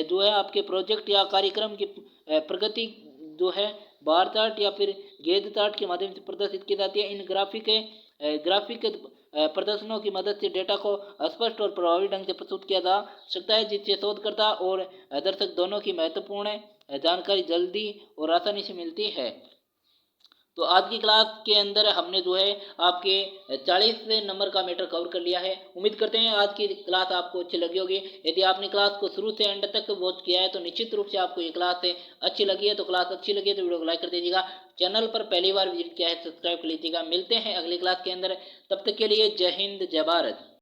जो है आपके प्रोजेक्ट या कार्यक्रम की प्रगति जो है बार चार्ट या फिर गेज चार्ट के माध्यम से प्रदर्शित की जाती है। इन ग्राफिक प्रदर्शनों की मदद से डेटा को स्पष्ट और प्रभावी ढंग से प्रस्तुत किया जा सकता है जिससे शोधकर्ता और दर्शक दोनों की महत्वपूर्ण जानकारी जल्दी और आसानी से मिलती है। तो आज की क्लास के अंदर हमने जो है आपके 40 नंबर का मैटर कवर कर लिया है। उम्मीद करते हैं आज की क्लास आपको अच्छी लगी होगी। यदि आपने क्लास को शुरू से एंड तक वॉच किया है तो निश्चित रूप से आपको ये क्लास अच्छी लगी है। तो क्लास अच्छी लगी है तो वीडियो को लाइक कर दीजिएगा। चैनल पर पहली बार विजिट किया है सब्सक्राइब कर लीजिएगा। मिलते हैं अगली क्लास के अंदर, तब तक के लिए जय हिंद जय भारत।